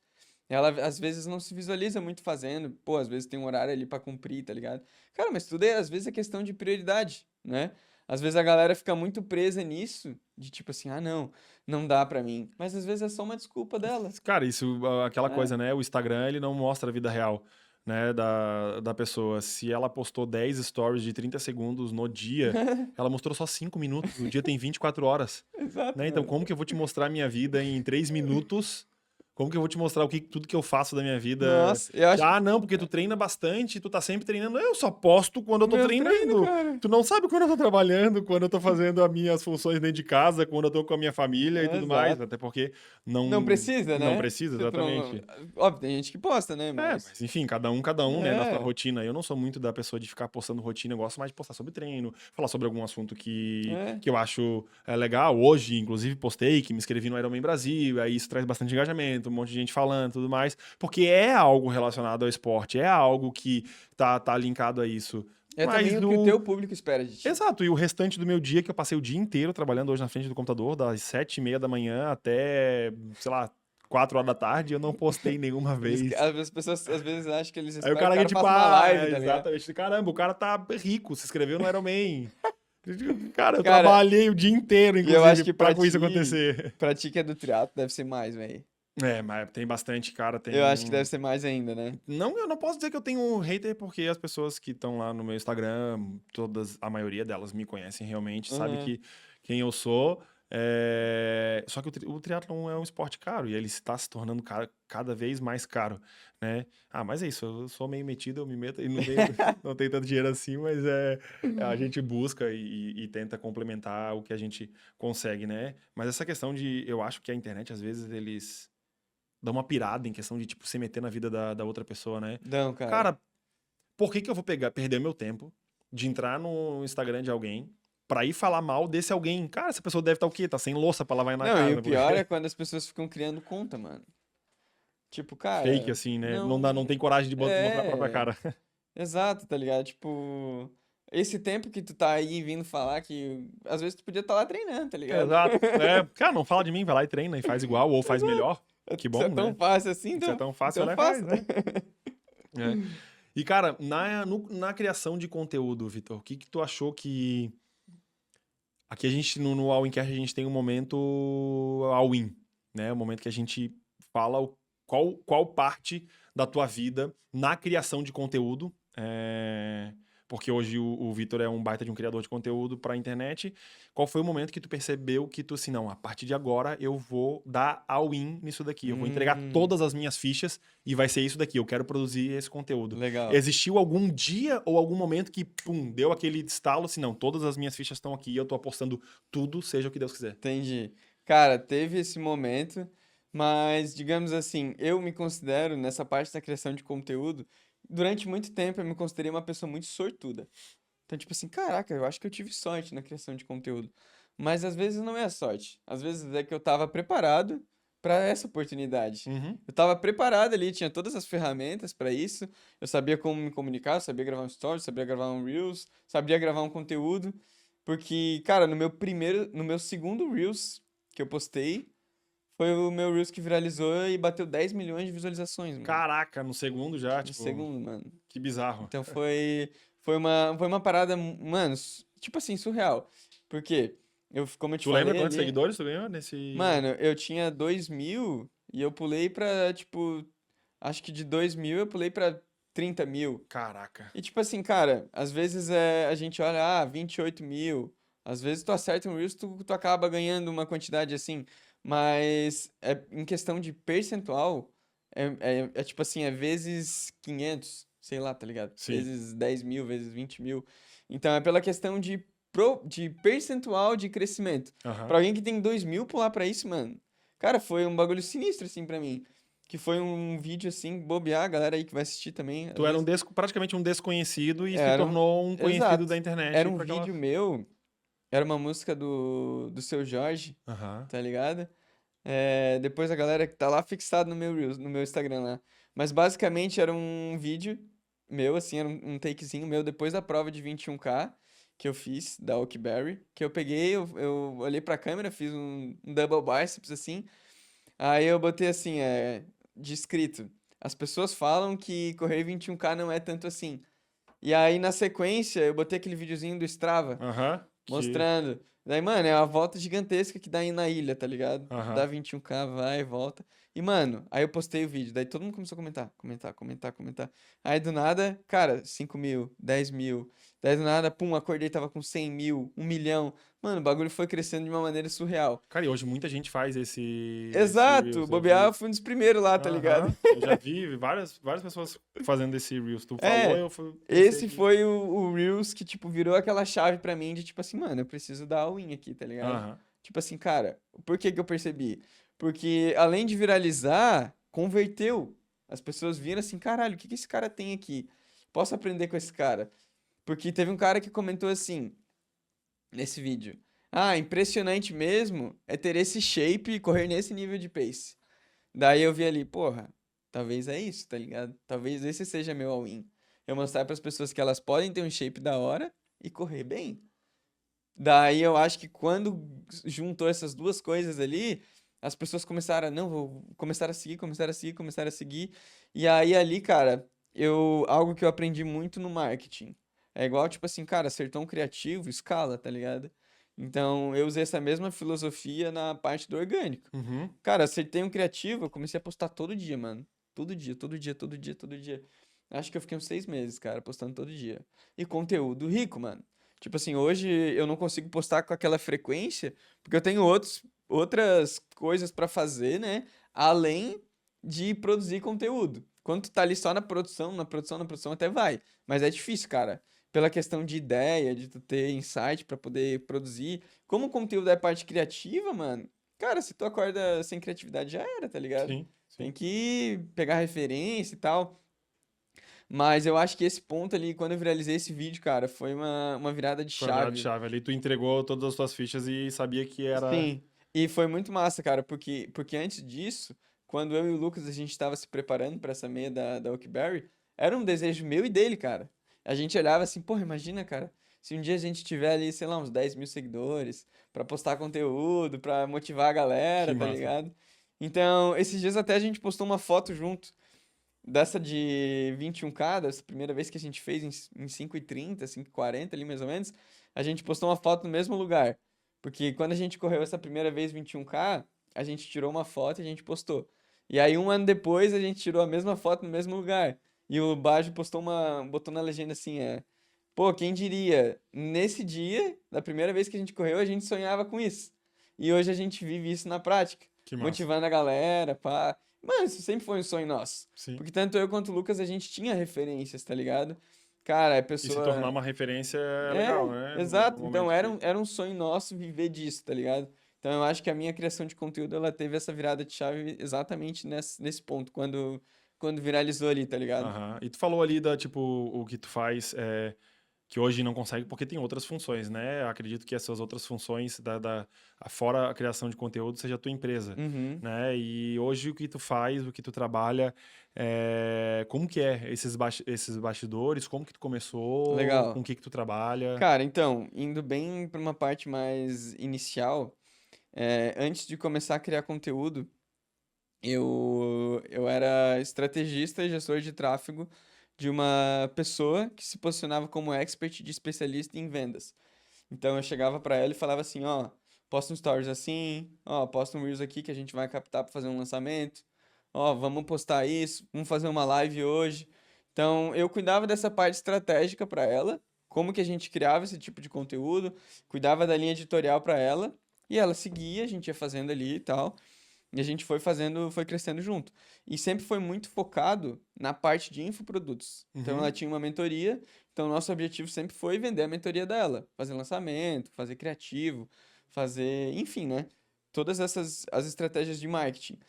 ela às vezes não se visualiza muito fazendo, pô, às vezes tem um horário ali pra cumprir, tá ligado? Cara, mas tudo às vezes é questão de prioridade, né? Às vezes a galera fica muito presa nisso, de tipo assim, ah, não dá pra mim. Mas às vezes é só uma desculpa dela. Cara, isso, aquela É, coisa, né? O Instagram, ele não mostra a vida real, né, da pessoa. Se ela postou 10 stories de 30 segundos no dia, ela mostrou só 5 minutos. O dia tem 24 horas, exato, né? Então, mano. como que eu vou te mostrar a minha vida em 3 minutos? Como que eu vou te mostrar tudo que eu faço da minha vida? Nossa, eu acho que Ah, não, porque tu treina bastante, tu tá sempre treinando. Eu só posto quando eu tô meu treino, treinando. cara. Tu não sabe quando eu tô trabalhando, quando eu tô fazendo as minhas funções dentro de casa, quando eu tô com a minha família e tudo mais. Exato. Até porque Não não, precisa, não né? precisa, Se tu não... exatamente. Óbvio, tem gente que posta, né? Mas. Mas enfim, cada um, né, na sua É, rotina. Eu não sou muito da pessoa de ficar postando rotina, eu gosto mais de postar sobre treino, falar sobre algum assunto é. que eu acho legal. Hoje, inclusive, postei que me inscrevi no Ironman Brasil, aí isso traz bastante engajamento, um monte de gente falando, tudo mais, porque é algo relacionado ao esporte, é algo que tá linkado a isso. É também Mas o que o o teu público espera de ti. Exato, e o restante do meu dia, que eu passei o dia inteiro trabalhando hoje na frente do computador, das 7:30 da manhã até, sei lá, 4 horas da tarde, eu não postei nenhuma vez. As pessoas às vezes acham que eles Aí o esperam que o cara que, cara tipo, faça uma live, tá ligado? exatamente, caramba, o cara tá rico, se inscreveu no Ironman. Cara, eu Cara, trabalhei o dia inteiro, e eu acho inclusive, que pra com isso acontecer. pra ti que é do triatlo, deve ser mais, velho. Mas tem bastante, cara, Eu acho que deve ser mais ainda, né? Não, eu não posso dizer que eu tenho um hater, porque as pessoas que estão lá no meu Instagram, a maioria delas me conhecem realmente, sabe Aham. quem eu sou. Só que o triatlon é um esporte caro e ele está se tornando cada vez mais caro, né? Mas é isso, eu sou meio metido, eu me meto e não tenho, não tenho tanto dinheiro assim, mas a gente busca e tenta complementar o que a gente consegue, né? Mas essa questão eu acho que a internet, às vezes, eles dão uma pirada em questão de, tipo, se meter na vida da outra pessoa, né? Não, cara. Cara, por que que eu vou perder meu tempo de entrar no Instagram de alguém pra ir falar mal desse alguém? Cara, essa pessoa deve estar o quê? Tá sem louça pra lavar na Não, e o casa, pior é porque quando as pessoas ficam criando conta, mano. Tipo, fake, cara, assim, né? Não não. tem coragem de mostrar a própria É. cara. Exato, tá ligado? Tipo, esse tempo que tu tá aí vindo falar que às vezes tu podia estar lá treinando, tá ligado? Exato. Cara, não fala de mim, vai lá e treina e faz igual ou faz Exato. melhor. Que Se é bom, tão né? fácil assim, Se é então, tão fácil, então ela faz, faça. né? É. E, cara, na criação de conteúdo, Vitor, o que que tu achou que... Aqui a gente, no All In Cash, a gente tem um momento all in, né? O momento que a gente fala qual parte da tua vida na criação de conteúdo. Porque hoje o Vitor é um baita de um criador de conteúdo para a internet. Qual foi o momento que tu percebeu que tu, assim, não, a partir de agora eu vou dar all in nisso daqui. Eu vou entregar Hum, todas as minhas fichas e vai ser isso daqui. Eu quero produzir esse conteúdo. legal. Existiu algum dia ou algum momento que, pum, deu aquele estalo, assim, não, todas as minhas fichas estão aqui e eu tô apostando tudo, seja o que Deus quiser. Entendi. Cara, teve esse momento, mas digamos assim, eu me considero nessa parte da criação de conteúdo, durante muito tempo eu me considerei uma pessoa muito sortuda. Então, tipo assim, caraca, eu acho que eu tive sorte na criação de conteúdo. Mas às vezes não é a sorte. Às vezes é que eu tava preparado para essa oportunidade. Uhum. Eu tava preparado ali, tinha todas as ferramentas para isso. Eu sabia como me comunicar, eu sabia gravar um story, sabia gravar um Reels, sabia gravar um conteúdo. Porque, cara, no meu segundo Reels que eu postei, foi o meu Reels que viralizou e bateu 10 milhões de visualizações, mano. Caraca, no segundo já, No tipo, segundo, mano. que bizarro. Então foi uma parada, mano, tipo assim, surreal. Porque, como eu te Tu lembra falei quantos ali, seguidores tu ganhou nesse... mano, eu tinha 2.000 e eu pulei pra, tipo, acho que de 2.000 eu pulei pra 30.000. Caraca. E tipo assim, cara, às vezes a gente olha, 28.000. Às vezes tu acerta um Reels, tu acaba ganhando uma quantidade assim. Mas em questão de percentual, é tipo assim, é vezes 500, sei lá, tá ligado? Sim. Vezes 10.000, vezes 20.000. Então é pela questão de percentual de crescimento. Aham. Pra alguém que tem 2.000 pular pra isso, mano, cara, foi um bagulho sinistro assim pra mim. Que foi um vídeo assim, bobear, a galera aí que vai assistir também, às Tu era vezes. praticamente um desconhecido e se Era um. tornou um conhecido Exato. da Era internet um por aquela... vídeo meu, era uma música do Seu Jorge, Aham. tá ligado? Depois a galera que tá lá fixado no meu Reels, no meu Instagram lá. Mas basicamente era um vídeo meu, assim, era um takezinho meu depois da prova de 21K que eu fiz, da Oakberry, que eu peguei, eu olhei pra câmera, fiz um double biceps assim, aí eu botei assim, de escrito. As pessoas falam que correr 21K não é tanto assim. E aí, na sequência, eu botei aquele videozinho do Strava, Aham. Que... mostrando. Daí, mano, é uma volta gigantesca que dá aí na ilha, tá ligado? Dá Aham. 21K, vai e volta. E, mano, aí eu postei o vídeo. Daí todo mundo começou a comentar, comentar, comentar, comentar. Aí do nada, cara, 5.000, 10.000. Daí do nada, pum, acordei, tava com 100.000, 1 milhão. Mano, o bagulho foi crescendo de uma maneira surreal. Cara, e hoje muita gente faz esse Exato, Reels. Eu bobear, eu vi. fui um dos primeiros lá, tá ligado? Aham. Eu já vi várias pessoas fazendo esse Reels. Tu falou, É, pensei esse que. foi o Reels que, tipo, virou aquela chave pra mim de, tipo assim, mano, eu preciso dar all-in aqui, tá ligado? Aham. Tipo assim, cara, por que que eu percebi? Porque além de viralizar, converteu. As pessoas viram assim, caralho, o que que esse cara tem aqui? Posso aprender com esse cara? Porque teve um cara que comentou assim, nesse vídeo. Ah, impressionante mesmo é ter esse shape e correr nesse nível de pace. Daí eu vi ali, porra, talvez é isso, tá ligado? Talvez esse seja meu all-in. Eu mostrar para as pessoas que elas podem ter um shape da hora e correr bem. Daí eu acho que quando juntou essas duas coisas ali, as pessoas começaram, não, vou começar a seguir, começar a seguir, começar a seguir. E aí ali, cara, algo que eu aprendi muito no marketing. É igual, tipo assim, cara, ser tão criativo, escala, tá ligado? Então, eu usei essa mesma filosofia na parte do orgânico. Uhum. Cara, acertei um criativo, eu comecei a postar todo dia, mano. Todo dia, todo dia, todo dia, todo dia. Acho que eu fiquei uns 6 meses, cara, postando todo dia. E conteúdo rico, mano. Tipo assim, hoje eu não consigo postar com aquela frequência, porque eu tenho outras coisas pra fazer, né? Além de produzir conteúdo. Quando tu tá ali só na produção, na produção, na produção, até vai. Mas é difícil, cara. Pela questão de ideia, de tu ter insight pra poder produzir. Como o conteúdo é parte criativa, mano, cara, se tu acorda sem criatividade já era, tá ligado? Sim, Tem sim. que pegar referência e tal. Mas eu acho que esse ponto ali, quando eu viralizei esse vídeo, cara, foi uma virada de Foi a virada de chave. chave ali. Tu entregou todas as tuas fichas e sabia que era. Sim. E foi muito massa, cara, porque antes disso, quando eu e o Lucas a gente estava se preparando para essa meia da Oakberry, era um desejo meu e dele, cara. A gente olhava assim, porra, imagina, cara, se um dia a gente tiver ali, sei lá, uns 10 mil seguidores, pra postar conteúdo, pra motivar a Que galera, tá massa. ligado? Então, esses dias até a gente postou uma foto junto. Dessa de 21K, dessa primeira vez que a gente fez em 5h30, 5h40 ali mais ou menos, a gente postou uma foto no mesmo lugar. Porque quando a gente correu essa primeira vez 21K, a gente tirou uma foto e a gente postou. E aí um ano depois a gente tirou a mesma foto no mesmo lugar. E o Bajo botou na legenda assim, pô, quem diria, nesse dia, da primeira vez que a gente correu, a gente sonhava com isso. E hoje a gente vive isso na prática, Que massa. motivando a galera, pá. Mano, isso sempre foi um sonho nosso. Sim. Porque tanto eu quanto o Lucas, a gente tinha referências, tá ligado? Cara, a E se tornar pessoa. uma referência é legal, É, né? No exato. Então momento que. era um sonho nosso viver disso, tá ligado? Então eu acho que a minha criação de conteúdo, ela teve essa virada de chave exatamente nesse ponto, quando viralizou ali, tá ligado? Aham. E tu falou ali da, tipo, o que tu faz. Que hoje não consegue porque tem outras funções, né? Eu acredito que essas outras funções, fora a criação de conteúdo, seja a tua empresa, Uhum. né? E hoje o que tu faz, o que tu trabalha, como que é esses bastidores, como que tu começou, com Legal. o que tu trabalha? Cara, então, indo bem pra uma parte mais inicial, antes de começar a criar conteúdo, eu era estrategista e gestor de tráfego de uma pessoa que se posicionava como expert de especialista em vendas. Então eu chegava pra ela e falava assim, ó, posta um stories assim, ó, posta um Reels aqui que a gente vai captar pra fazer um lançamento. Ó, vamos postar isso, vamos fazer uma live hoje. Então eu cuidava dessa parte estratégica pra ela, como que a gente criava esse tipo de conteúdo, cuidava da linha editorial pra ela, e ela seguia, a gente ia fazendo ali e tal. E a gente foi fazendo, foi crescendo junto. E sempre foi muito focado na parte de infoprodutos. Então ela Uhum, tinha uma mentoria, então nosso objetivo sempre foi vender a mentoria dela, fazer lançamento, fazer criativo, fazer, enfim, né? Todas essas as estratégias de marketing.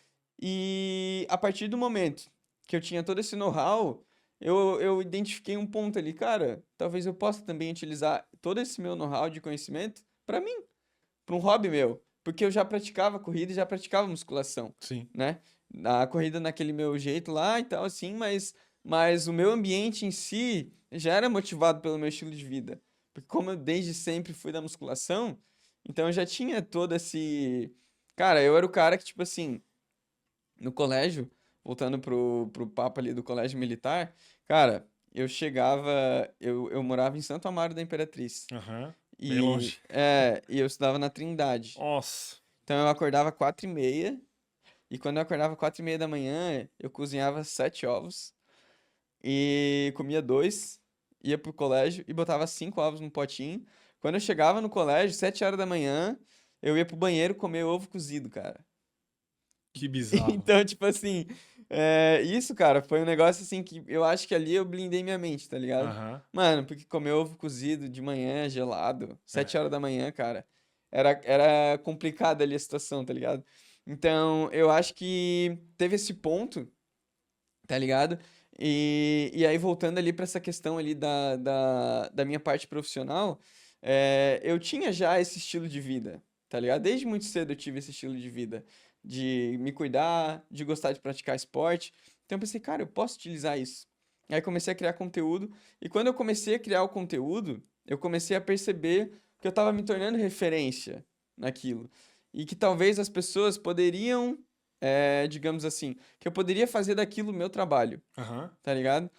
E a partir do momento que eu tinha todo esse know-how, eu identifiquei um ponto ali, cara, talvez eu possa também utilizar todo esse meu know-how de conhecimento para mim, para um hobby meu, porque eu já praticava corrida e já praticava musculação, sim. né? A corrida naquele meu jeito lá e tal, assim, mas o meu ambiente em si já era motivado pelo meu estilo de vida. Porque como eu desde sempre fui da musculação, então eu já tinha todo esse. Cara, eu era o cara que, tipo assim, no colégio, voltando pro papo ali do colégio militar, cara, eu chegava. Eu morava em Santo Amaro da Imperatriz. Aham, bem E, longe. e eu estudava na Trindade. Nossa, Então eu acordava 4h30, e quando eu acordava 4h30 da manhã, eu cozinhava 7 ovos e comia dois, ia pro colégio e botava 5 ovos no potinho. Quando eu chegava no colégio, 7 horas da manhã, eu ia pro banheiro comer ovo cozido, cara. que bizarro. Então, tipo assim, isso, cara, foi um negócio assim que eu acho que ali eu blindei minha mente, tá ligado? Aham, Mano, porque comer ovo cozido de manhã, gelado, sete é. horas da manhã, cara, era complicada ali a situação, tá ligado? Então, eu acho que teve esse ponto, tá ligado? E aí, voltando ali pra essa questão ali da minha parte profissional, eu tinha já esse estilo de vida, tá ligado? Desde muito cedo eu tive esse estilo de vida, de me cuidar, de gostar de praticar esporte. Então eu pensei, cara, eu posso utilizar isso. Aí comecei a criar conteúdo, e quando eu comecei a criar o conteúdo, eu comecei a perceber que eu tava me tornando referência naquilo. E que talvez as pessoas poderiam, digamos assim, que eu poderia fazer daquilo o meu trabalho, Aham, tá ligado?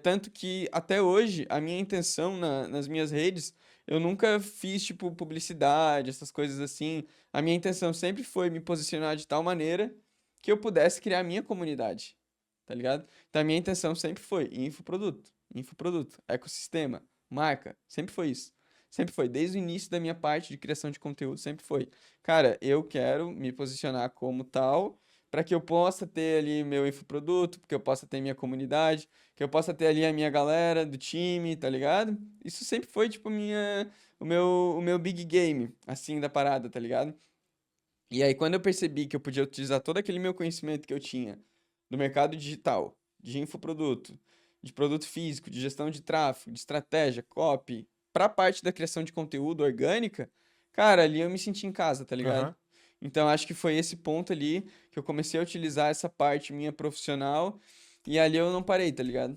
Tanto que até hoje a minha intenção nas minhas redes eu nunca fiz, tipo, publicidade, essas coisas assim. A minha intenção sempre foi me posicionar de tal maneira que eu pudesse criar a minha comunidade, tá ligado? Então a minha intenção sempre foi infoproduto, ecossistema, marca, sempre foi isso. Sempre foi, desde o início da minha parte de criação de conteúdo, sempre foi. Cara, eu quero me posicionar como tal, para que eu possa ter ali meu infoproduto, porque eu possa ter minha comunidade, que eu possa ter ali a minha galera do time, tá ligado? Isso sempre foi, tipo, o meu big game, assim, da parada, tá ligado? E aí, quando eu percebi que eu podia utilizar todo aquele meu conhecimento que eu tinha do mercado digital, de infoproduto, de produto físico, de gestão de tráfego, de estratégia, copy, pra parte da criação de conteúdo orgânica, cara, ali eu me senti em casa, tá ligado? Aham. Então, acho que foi esse ponto ali que eu comecei a utilizar essa parte minha profissional e ali eu não parei, tá ligado?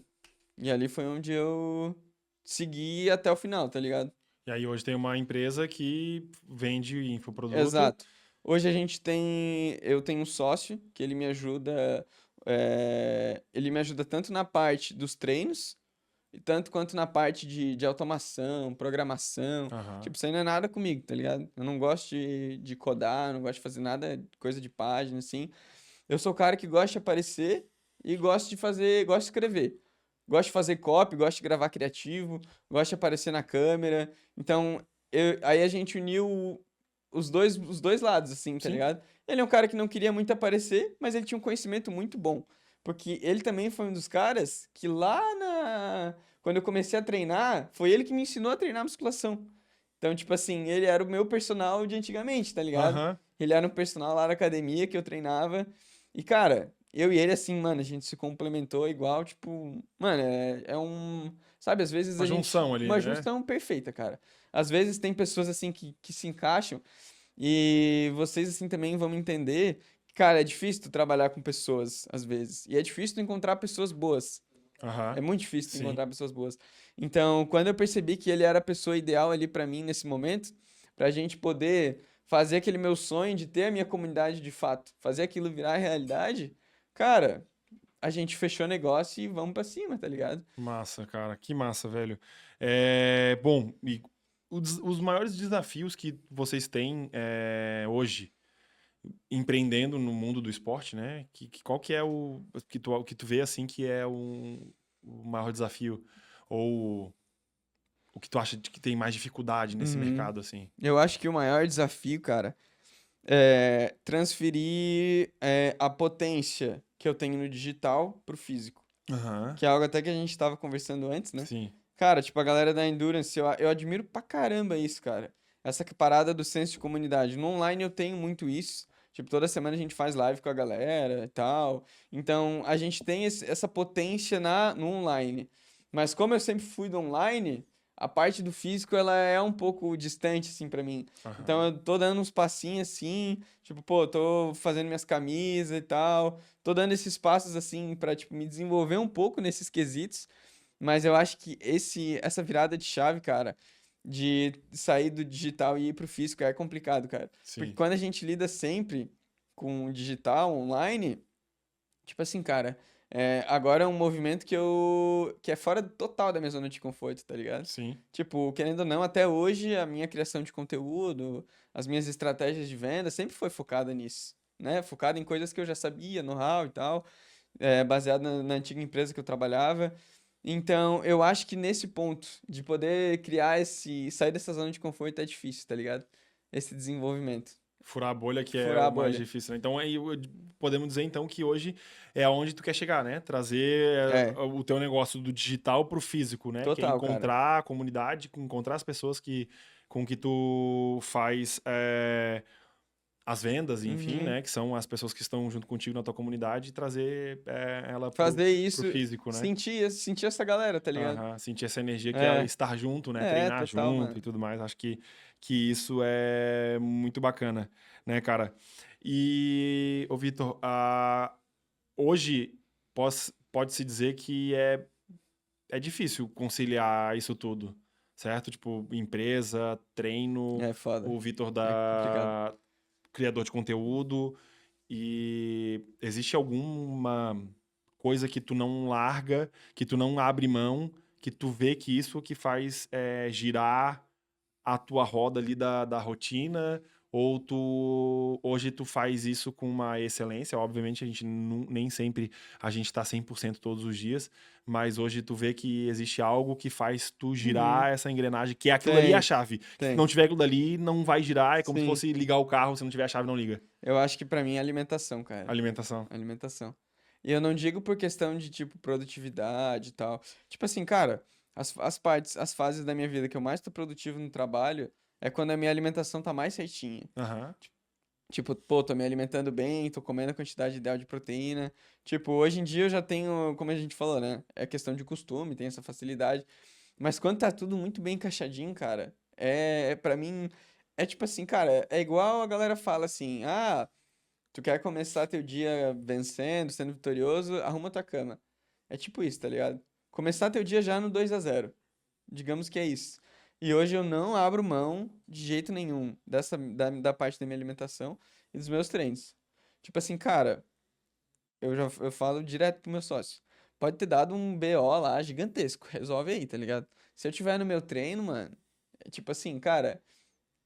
E ali foi onde eu segui até o final, tá ligado? E aí hoje tem uma empresa que vende infoproduto. Exato. Hoje a gente tem, eu tenho um sócio que ele me ajuda tanto na parte dos treinos, e tanto quanto na parte de automação, programação. Aham. Tipo, isso aí não é nada comigo, tá ligado? Eu não gosto de codar, não gosto de fazer nada, coisa de página, assim. Eu sou o cara que gosta de aparecer e gosto de fazer, gosto de escrever. Gosto de fazer copy, gosto de gravar criativo, gosto de aparecer na câmera. Então, aí a gente uniu os dois lados, assim, tá Sim. ligado? Ele é um cara que não queria muito aparecer, mas ele tinha um conhecimento muito bom. Porque ele também foi um dos caras que quando eu comecei a treinar, foi ele que me ensinou a treinar musculação. Então, tipo assim, ele era o meu personal de antigamente, tá ligado? Aham. Ele era um personal lá na academia que eu treinava. E, cara, eu e ele, assim, mano, a gente se complementou igual, tipo, mano, é um. Sabe, às vezes Uma a gente. junção ali, Uma né? junção perfeita, cara. Às vezes tem pessoas, assim, que se encaixam e vocês, assim, também vão entender. Que, cara, é difícil tu trabalhar com pessoas, às vezes. E é difícil tu encontrar pessoas boas. É Aham. muito difícil tu Sim. encontrar pessoas boas. Então, quando eu percebi que ele era a pessoa ideal ali pra mim nesse momento, pra gente poder fazer aquele meu sonho de ter a minha comunidade de fato, fazer aquilo virar realidade, cara, a gente fechou negócio e vamos pra cima, tá ligado? Massa, cara. Que massa, velho. Bom, e os maiores desafios que vocês têm hoje, empreendendo no mundo do esporte, né? Qual que é o que tu vê assim que é o maior desafio? Ou o que tu acha que tem mais dificuldade nesse Uhum. mercado, assim? Eu acho que o maior desafio, cara, é transferir a potência que eu tenho no digital pro físico. Aham. Que é algo até que a gente tava conversando antes, né? Sim. Cara, tipo, a galera da Endurance, eu admiro pra caramba isso, cara. Essa parada do senso de comunidade. No online eu tenho muito isso. Tipo, toda semana a gente faz live com a galera e tal. Então, a gente tem essa potência no online. Mas como eu sempre fui do online, a parte do físico, ela é um pouco distante, assim, pra mim. Então, Aham. eu tô dando uns passinhos, assim, tipo, pô, tô fazendo minhas camisas e tal. Tô dando esses passos, assim, pra, tipo, me desenvolver um pouco nesses quesitos. Mas eu acho que essa virada de chave, cara, de sair do digital e ir pro físico é complicado, cara. Porque Sim. quando a gente lida sempre com o digital, online, tipo assim, cara, agora é um movimento que é fora total da minha zona de conforto, tá ligado? Sim. Tipo, querendo ou não, até hoje a minha criação de conteúdo, as minhas estratégias de venda sempre foi focada nisso, né? Focada em coisas que eu já sabia, know-how e tal, baseado na antiga empresa que eu trabalhava. Então, eu acho que nesse ponto de poder sair dessa zona de conforto é difícil, tá ligado? Esse desenvolvimento. Furar a bolha que é Furar a o mais bolha. difícil, né? Então, podemos dizer então que hoje é aonde tu quer chegar, né? Trazer É, o teu negócio do digital pro físico, né? Que é total, cara. encontrar a comunidade, encontrar as pessoas com que tu faz as vendas, enfim, Uhum. né? Que são as pessoas que estão junto contigo na tua comunidade e trazer ela Fazer pro isso, físico, né? sentir essa galera, tá ligado? Aham, sentir essa energia que é É, estar junto, né? Treinar total, junto mano. e tudo mais. Acho que isso é muito bacana, né, cara? E, ô Vitor, hoje pode-se dizer que é difícil conciliar isso tudo, certo? Tipo, empresa, treino, É foda. o Vitor É complicado. da criador de conteúdo. E existe alguma coisa que tu não larga, que tu não abre mão, que tu vê que isso que faz girar a tua roda ali da rotina? Ou hoje tu faz isso com uma excelência? Obviamente, a gente nem sempre a gente tá 100% todos os dias, mas hoje tu vê que existe algo que faz tu girar essa engrenagem, que é aquilo ali é a Tem, chave. Se tem. não tiver aquilo dali, não vai girar, é como se Sim. fosse ligar o carro, se não tiver a chave, não liga. Eu acho que pra mim é alimentação, cara. Alimentação. Alimentação. E eu não digo por questão de, tipo, produtividade e tal. Tipo assim, cara, as fases da minha vida que eu mais tô produtivo no trabalho é quando a minha alimentação tá mais certinha. Aham. Tipo, pô, tô me alimentando bem, tô comendo a quantidade ideal de proteína. Tipo, hoje em dia eu já tenho, como a gente falou, né? É questão de costume, tem essa facilidade. Mas quando tá tudo muito bem encaixadinho, cara, para mim, é tipo assim, cara, é igual a galera fala assim, ah, tu quer começar teu dia vencendo, sendo vitorioso, arruma tua cama. É tipo isso, tá ligado? Começar teu dia já no 2-0. Digamos que é isso. E hoje eu não abro mão de jeito nenhum da parte da minha alimentação e dos meus treinos. Tipo assim, cara, eu falo direto pro meu sócio. Pode ter dado um BO lá gigantesco, resolve aí, tá ligado? Se eu tiver no meu treino, mano, é tipo assim, cara,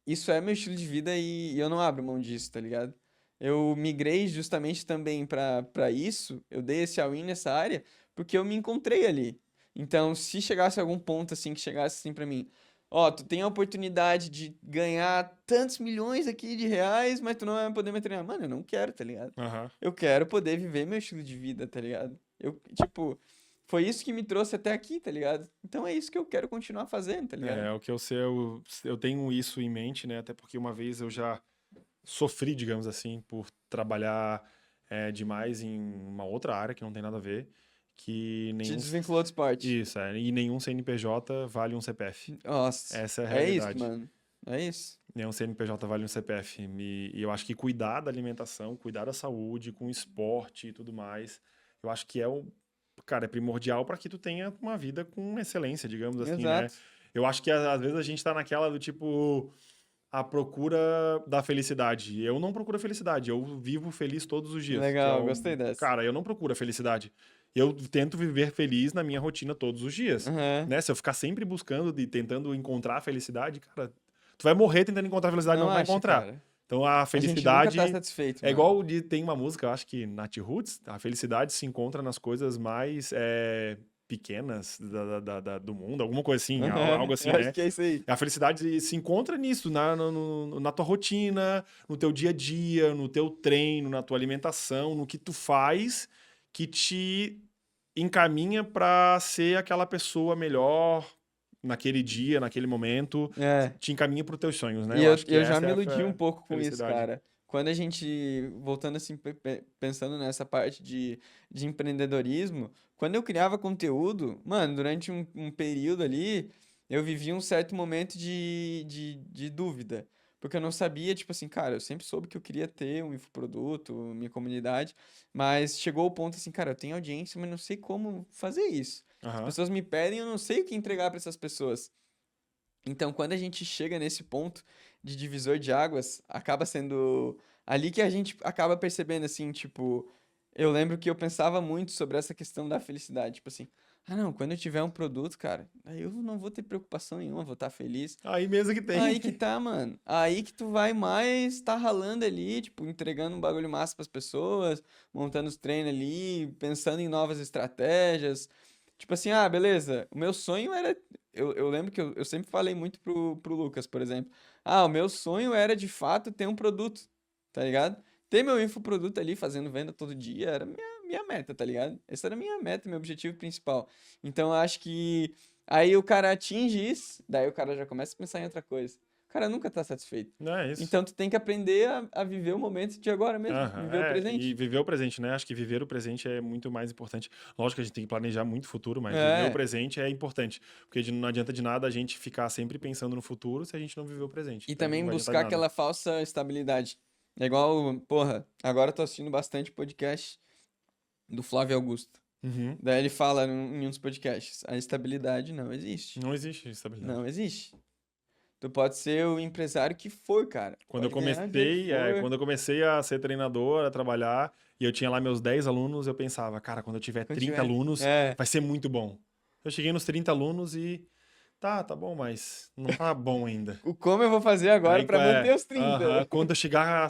isso é meu estilo de vida e eu não abro mão disso, tá ligado? Eu migrei justamente também pra isso, eu dei esse all-in nessa área, porque eu me encontrei ali. Então, se chegasse algum ponto assim, que chegasse assim pra mim, ó, tu tem a oportunidade de ganhar tantos milhões aqui de reais, mas tu não vai poder me treinar. Mano, eu não quero, tá ligado? Aham. Eu quero poder viver meu estilo de vida, tá ligado? Eu, tipo, foi isso que me trouxe até aqui, tá ligado? Então é isso que eu quero continuar fazendo, tá ligado? É o que eu sei, eu tenho isso em mente, né? Até porque uma vez eu já sofri, digamos assim, por trabalhar demais em uma outra área que não tem nada a ver, que Te nenhum. desvinculou do esporte. Isso, e nenhum CNPJ vale um CPF. Nossa, Essa é a é isso, realidade. mano. É isso. Nenhum CNPJ vale um CPF. E eu acho que cuidar da alimentação, cuidar da saúde, com esporte e tudo mais, eu acho que cara, é primordial para que tu tenha uma vida com excelência, digamos assim, né? Exato. Eu acho que às vezes a gente tá naquela do tipo a procura da felicidade. Eu não procuro a felicidade, eu vivo feliz todos os dias, que é Legal, gostei dessa. cara, eu não procuro a felicidade. Eu tento viver feliz na minha rotina todos os dias, Aham. né? Se eu ficar sempre buscando e tentando encontrar a felicidade, cara, tu vai morrer tentando encontrar a felicidade e Não não vai acha, encontrar. cara. Então a A gente nunca tá felicidade satisfeito, é mano. igual tem uma música, eu acho que Nat Roots, a felicidade se encontra nas coisas mais pequenas do mundo, alguma coisa assim, algo Aham, assim, eu acho né? que é isso aí. A felicidade se encontra nisso, na tua rotina, no teu dia a dia, no teu treino, na tua alimentação, no que tu faz que te encaminha para ser aquela pessoa melhor naquele dia, naquele momento, É. te encaminha para os teus sonhos, né? E Eu eu, acho que eu já essa me é a iludi um pouco com isso, felicidade. cara. Quando a gente, voltando assim, pensando nessa parte de empreendedorismo, quando eu criava conteúdo, mano, durante um período ali, eu vivia um certo momento de dúvida. Porque eu não sabia, tipo assim, cara, eu sempre soube que eu queria ter um infoproduto, minha comunidade, mas chegou o ponto assim, cara, eu tenho audiência, mas não sei como fazer isso. As Aham. pessoas me pedem, eu não sei o que entregar para essas pessoas. Então, quando a gente chega nesse ponto de divisor de águas, acaba sendo ali que a gente acaba percebendo assim, tipo, eu lembro que eu pensava muito sobre essa questão da felicidade, tipo assim, ah, não, quando eu tiver um produto, cara, aí eu não vou ter preocupação nenhuma, vou estar feliz. Aí mesmo que tem. Aí que tá, mano. Aí que tu vai mais tá ralando ali, tipo, entregando um bagulho massa pras pessoas, montando os treinos ali, pensando em novas estratégias. Tipo assim, ah, beleza. O meu sonho era. Eu lembro que eu sempre falei muito pro Lucas, por exemplo. Ah, o meu sonho era de fato ter um produto, tá ligado? Ter meu infoproduto ali fazendo venda todo dia era minha meta, tá ligado? Essa era a minha meta, meu objetivo principal. Então eu acho que aí o cara atinge isso, daí o cara já começa a pensar em outra coisa. O cara nunca tá satisfeito. Não é isso. Então tu tem que aprender a viver o momento de agora mesmo, Aham, viver o e presente. viver o presente, né? Acho que viver o presente é muito mais importante. Lógico que a gente tem que planejar muito o futuro, mas viver o É. presente é importante. Porque não adianta de nada a gente ficar sempre pensando no futuro se a gente não viver o presente. E Então não também vai adiantar de buscar nada. aquela falsa estabilidade. É igual, porra, agora eu tô assistindo bastante podcast do Flávio Augusto. Uhum. Daí ele fala em um dos podcasts, a estabilidade não existe. Não existe estabilidade. Não existe. Tu pode ser o empresário que for, cara. Pode ganhar o dinheiro que for. Quando eu comecei a ser treinador, a trabalhar, e eu tinha lá meus 10 alunos, eu pensava, cara, quando eu tiver Quando 30 tiver. alunos, É. vai ser muito bom. Eu cheguei nos 30 alunos e Tá bom, mas não tá bom ainda. O como eu vou fazer agora Aí, pra manter os 30? aham, quando eu chegar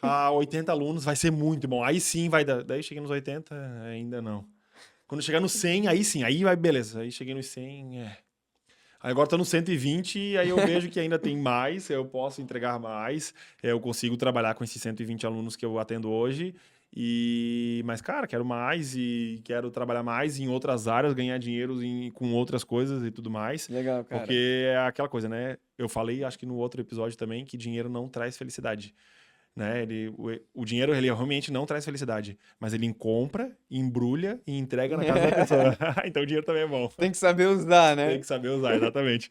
a 80 alunos, vai ser muito bom. Aí sim vai dar. Daí cheguei nos 80, ainda não. Quando chegar no 100, aí sim, aí vai, beleza. Aí cheguei nos 100, Aí agora tô no 120 e aí eu vejo que ainda tem mais, eu posso entregar mais, eu consigo trabalhar com esses 120 alunos que eu atendo hoje. Mas, cara, quero mais e quero trabalhar mais em outras áreas, ganhar dinheiro com outras coisas e tudo mais. Legal, cara. Porque é aquela coisa, né? Eu falei, acho que no outro episódio também, que dinheiro não traz felicidade. Né? O dinheiro ele realmente não traz felicidade, mas ele compra, embrulha e entrega na casa da pessoa. Então o dinheiro também é bom. Tem que saber usar, Tem né? que saber usar, exatamente.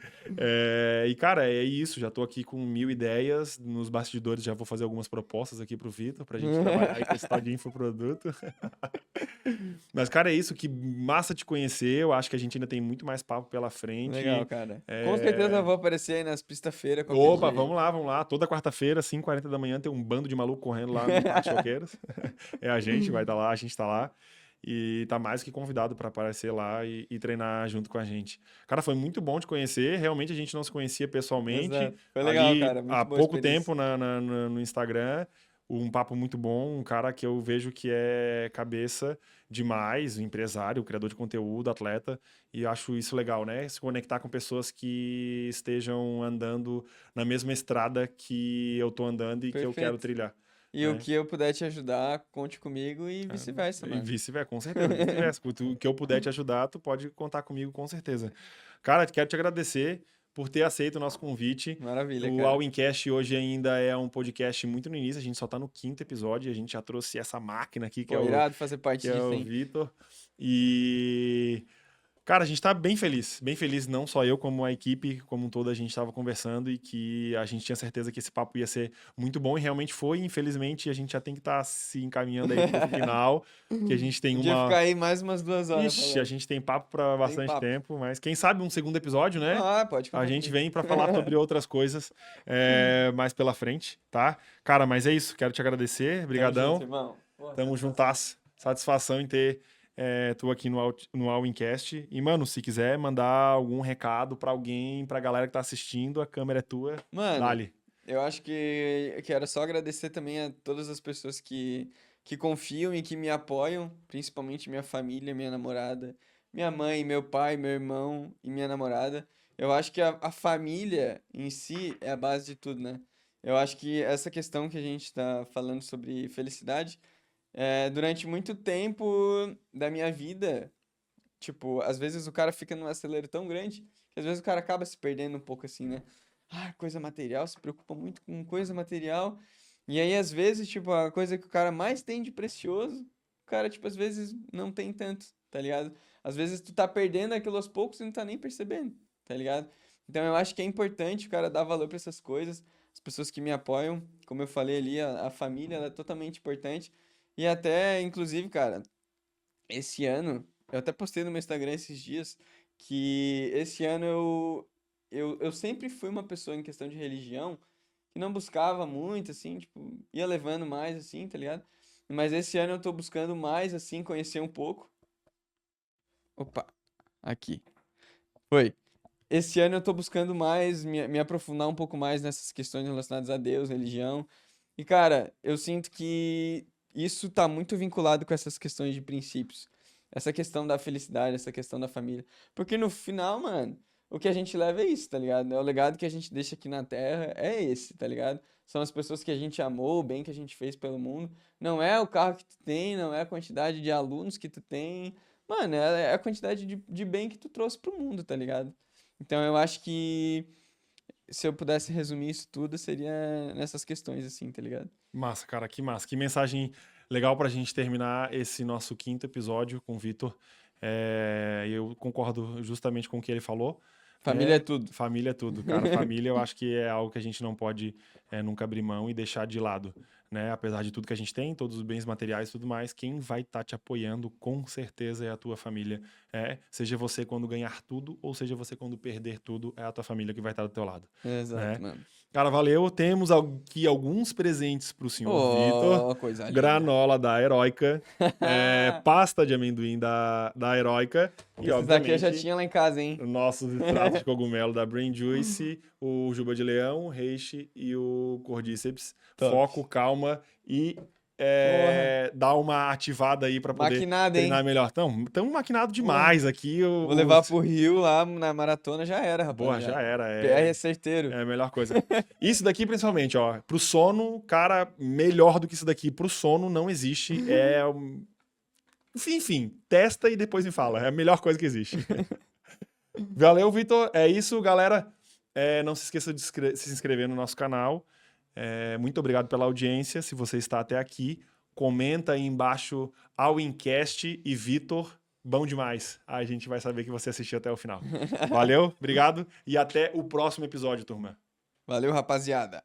E, cara, é isso. Já tô aqui com 1000 ideias. Nos bastidores já vou fazer algumas propostas aqui pro Vitor, pra gente trabalhar aí com esse tal de infoproduto. Mas, cara, é isso. Que massa te conhecer. Eu acho que a gente ainda tem muito mais papo pela Legal, frente. cara. Com certeza eu vou aparecer aí nas pistas-feira qualquer Opa, dia. vamos lá. Toda quarta-feira, 5h40 da manhã, tem um bando de maluco correndo lá no Parque Choqueiros. É a gente, vai estar lá, a gente tá lá. E tá mais que convidado para aparecer lá e treinar junto com a gente. Cara, foi muito bom te conhecer. Realmente a gente não se conhecia pessoalmente. Exato. Foi legal, Ali cara. há Muito boa pouco experiência. tempo no Instagram. Um papo muito bom. Um cara que eu vejo que é cabeça demais, um empresário, criador de conteúdo, atleta. E eu acho isso legal, né? Se conectar com pessoas que estejam andando na mesma estrada que eu tô andando e que eu quero Perfeito. trilhar. E o Né? que eu puder te ajudar, conte comigo e Ah, vice-versa, e mano. vice-versa, com certeza, vice-versa. O que eu puder te ajudar, tu pode contar comigo com certeza. Cara, quero te agradecer por ter aceito o nosso convite. Maravilha, O cara. Alwincast hoje ainda é um podcast muito no início, a gente só tá no 5º episódio e a gente já trouxe essa máquina aqui Pô, irado fazer parte disso, o hein? Vitor. E cara, a gente tá bem feliz, não só eu, como a equipe, como um todo, a gente estava conversando e que a gente tinha certeza que esse papo ia ser muito bom e realmente foi. Infelizmente, a gente já tem que estar se encaminhando aí pro final, que a gente tem Podia ficar aí mais umas 2 horas Ixi, a falando. gente tem papo para Tem bastante papo. tempo, mas quem sabe um segundo episódio, né? Ah, pode A contar gente comigo. vem para falar sobre outras coisas mais pela frente, tá? Cara, mas é isso, quero te agradecer, Tamo junto, brigadão, irmão. Pô, tamo satisfação. juntas, satisfação em ter tu aqui no Alwincast. E, mano, se quiser mandar algum recado pra alguém, pra galera que tá assistindo, a câmera é tua, Mano, dale. eu acho que eu quero só agradecer também a todas as pessoas que confiam e que me apoiam, principalmente minha família, minha namorada, minha mãe, meu pai, meu irmão e minha namorada. Eu acho que a família em si é a base de tudo, né? Eu acho que essa questão que a gente está falando sobre felicidade, durante muito tempo da minha vida, tipo, às vezes o cara fica num acelero tão grande que às vezes o cara acaba se perdendo um pouco assim, né? Ah, coisa material, se preocupa muito com coisa material. E aí, às vezes, tipo, a coisa que o cara mais tem de precioso, o cara, tipo, às vezes não tem tanto, tá ligado? Às vezes tu tá perdendo aquilo aos poucos e não tá nem percebendo, tá ligado? Então eu acho que é importante o cara dar valor pra essas coisas, as pessoas que me apoiam, como eu falei ali, a família, ela é totalmente importante. E até, inclusive, cara, esse ano, eu até postei no meu Instagram esses dias que esse ano eu sempre fui uma pessoa em questão de religião que não buscava muito, assim, tipo, ia levando mais, assim, tá ligado? Mas esse ano eu tô buscando mais, assim, conhecer um pouco. Opa, aqui. Foi. Esse ano eu tô buscando mais, me aprofundar um pouco mais nessas questões relacionadas a Deus, religião. E, cara, eu sinto que isso tá muito vinculado com essas questões de princípios. Essa questão da felicidade, essa questão da família. Porque no final, mano, o que a gente leva é isso, tá ligado? É o legado que a gente deixa aqui na Terra, é esse, tá ligado? São as pessoas que a gente amou, o bem que a gente fez pelo mundo. Não é o carro que tu tem, não é a quantidade de alunos que tu tem. Mano, é a quantidade de bem que tu trouxe pro mundo, tá ligado? Então eu acho que se eu pudesse resumir isso tudo, seria nessas questões, assim, tá ligado? Massa, cara, que massa. Que mensagem legal pra gente terminar esse nosso 5º episódio com o Vitor. Eu concordo justamente com o que ele falou. Família é tudo. Família é tudo, cara. Família eu acho que é algo que a gente não pode nunca abrir mão e deixar de lado, né? Apesar de tudo que a gente tem, todos os bens materiais e tudo mais, quem vai estar te apoiando com certeza é a tua família. Seja você quando ganhar tudo ou seja você quando perder tudo, é a tua família que vai estar do teu lado, Exato, né? mano. Cara, valeu. Temos aqui alguns presentes pro senhor Vitor. Coisa linda. Granola da Heróica, pasta de amendoim da Heróica e, Esses daqui eu já obviamente, tinha lá em casa, hein? nossos extratos de cogumelo da Brain Juice, o Juba de Leão, o Reishi e o Cordyceps. Top. Foco, calma e dá uma ativada aí pra poder Maquinado, hein? treinar melhor. Estamos maquinado demais aqui. Vou levar pro Rio lá na maratona, já era, rapaz. Boa, já era. PR é certeiro. É a melhor coisa. Isso daqui, principalmente, ó. Pro sono, cara, melhor do que isso daqui. Pro sono não existe. Enfim, testa e depois me fala. É a melhor coisa que existe. Valeu, Vitor. É isso, galera. Não se esqueça de se inscrever no nosso canal. Muito obrigado pela audiência. Se você está até aqui, comenta aí embaixo Alwincast e Vitor. Bom demais. A gente vai saber que você assistiu até o final. Valeu, obrigado e até o próximo episódio, turma. Valeu, rapaziada.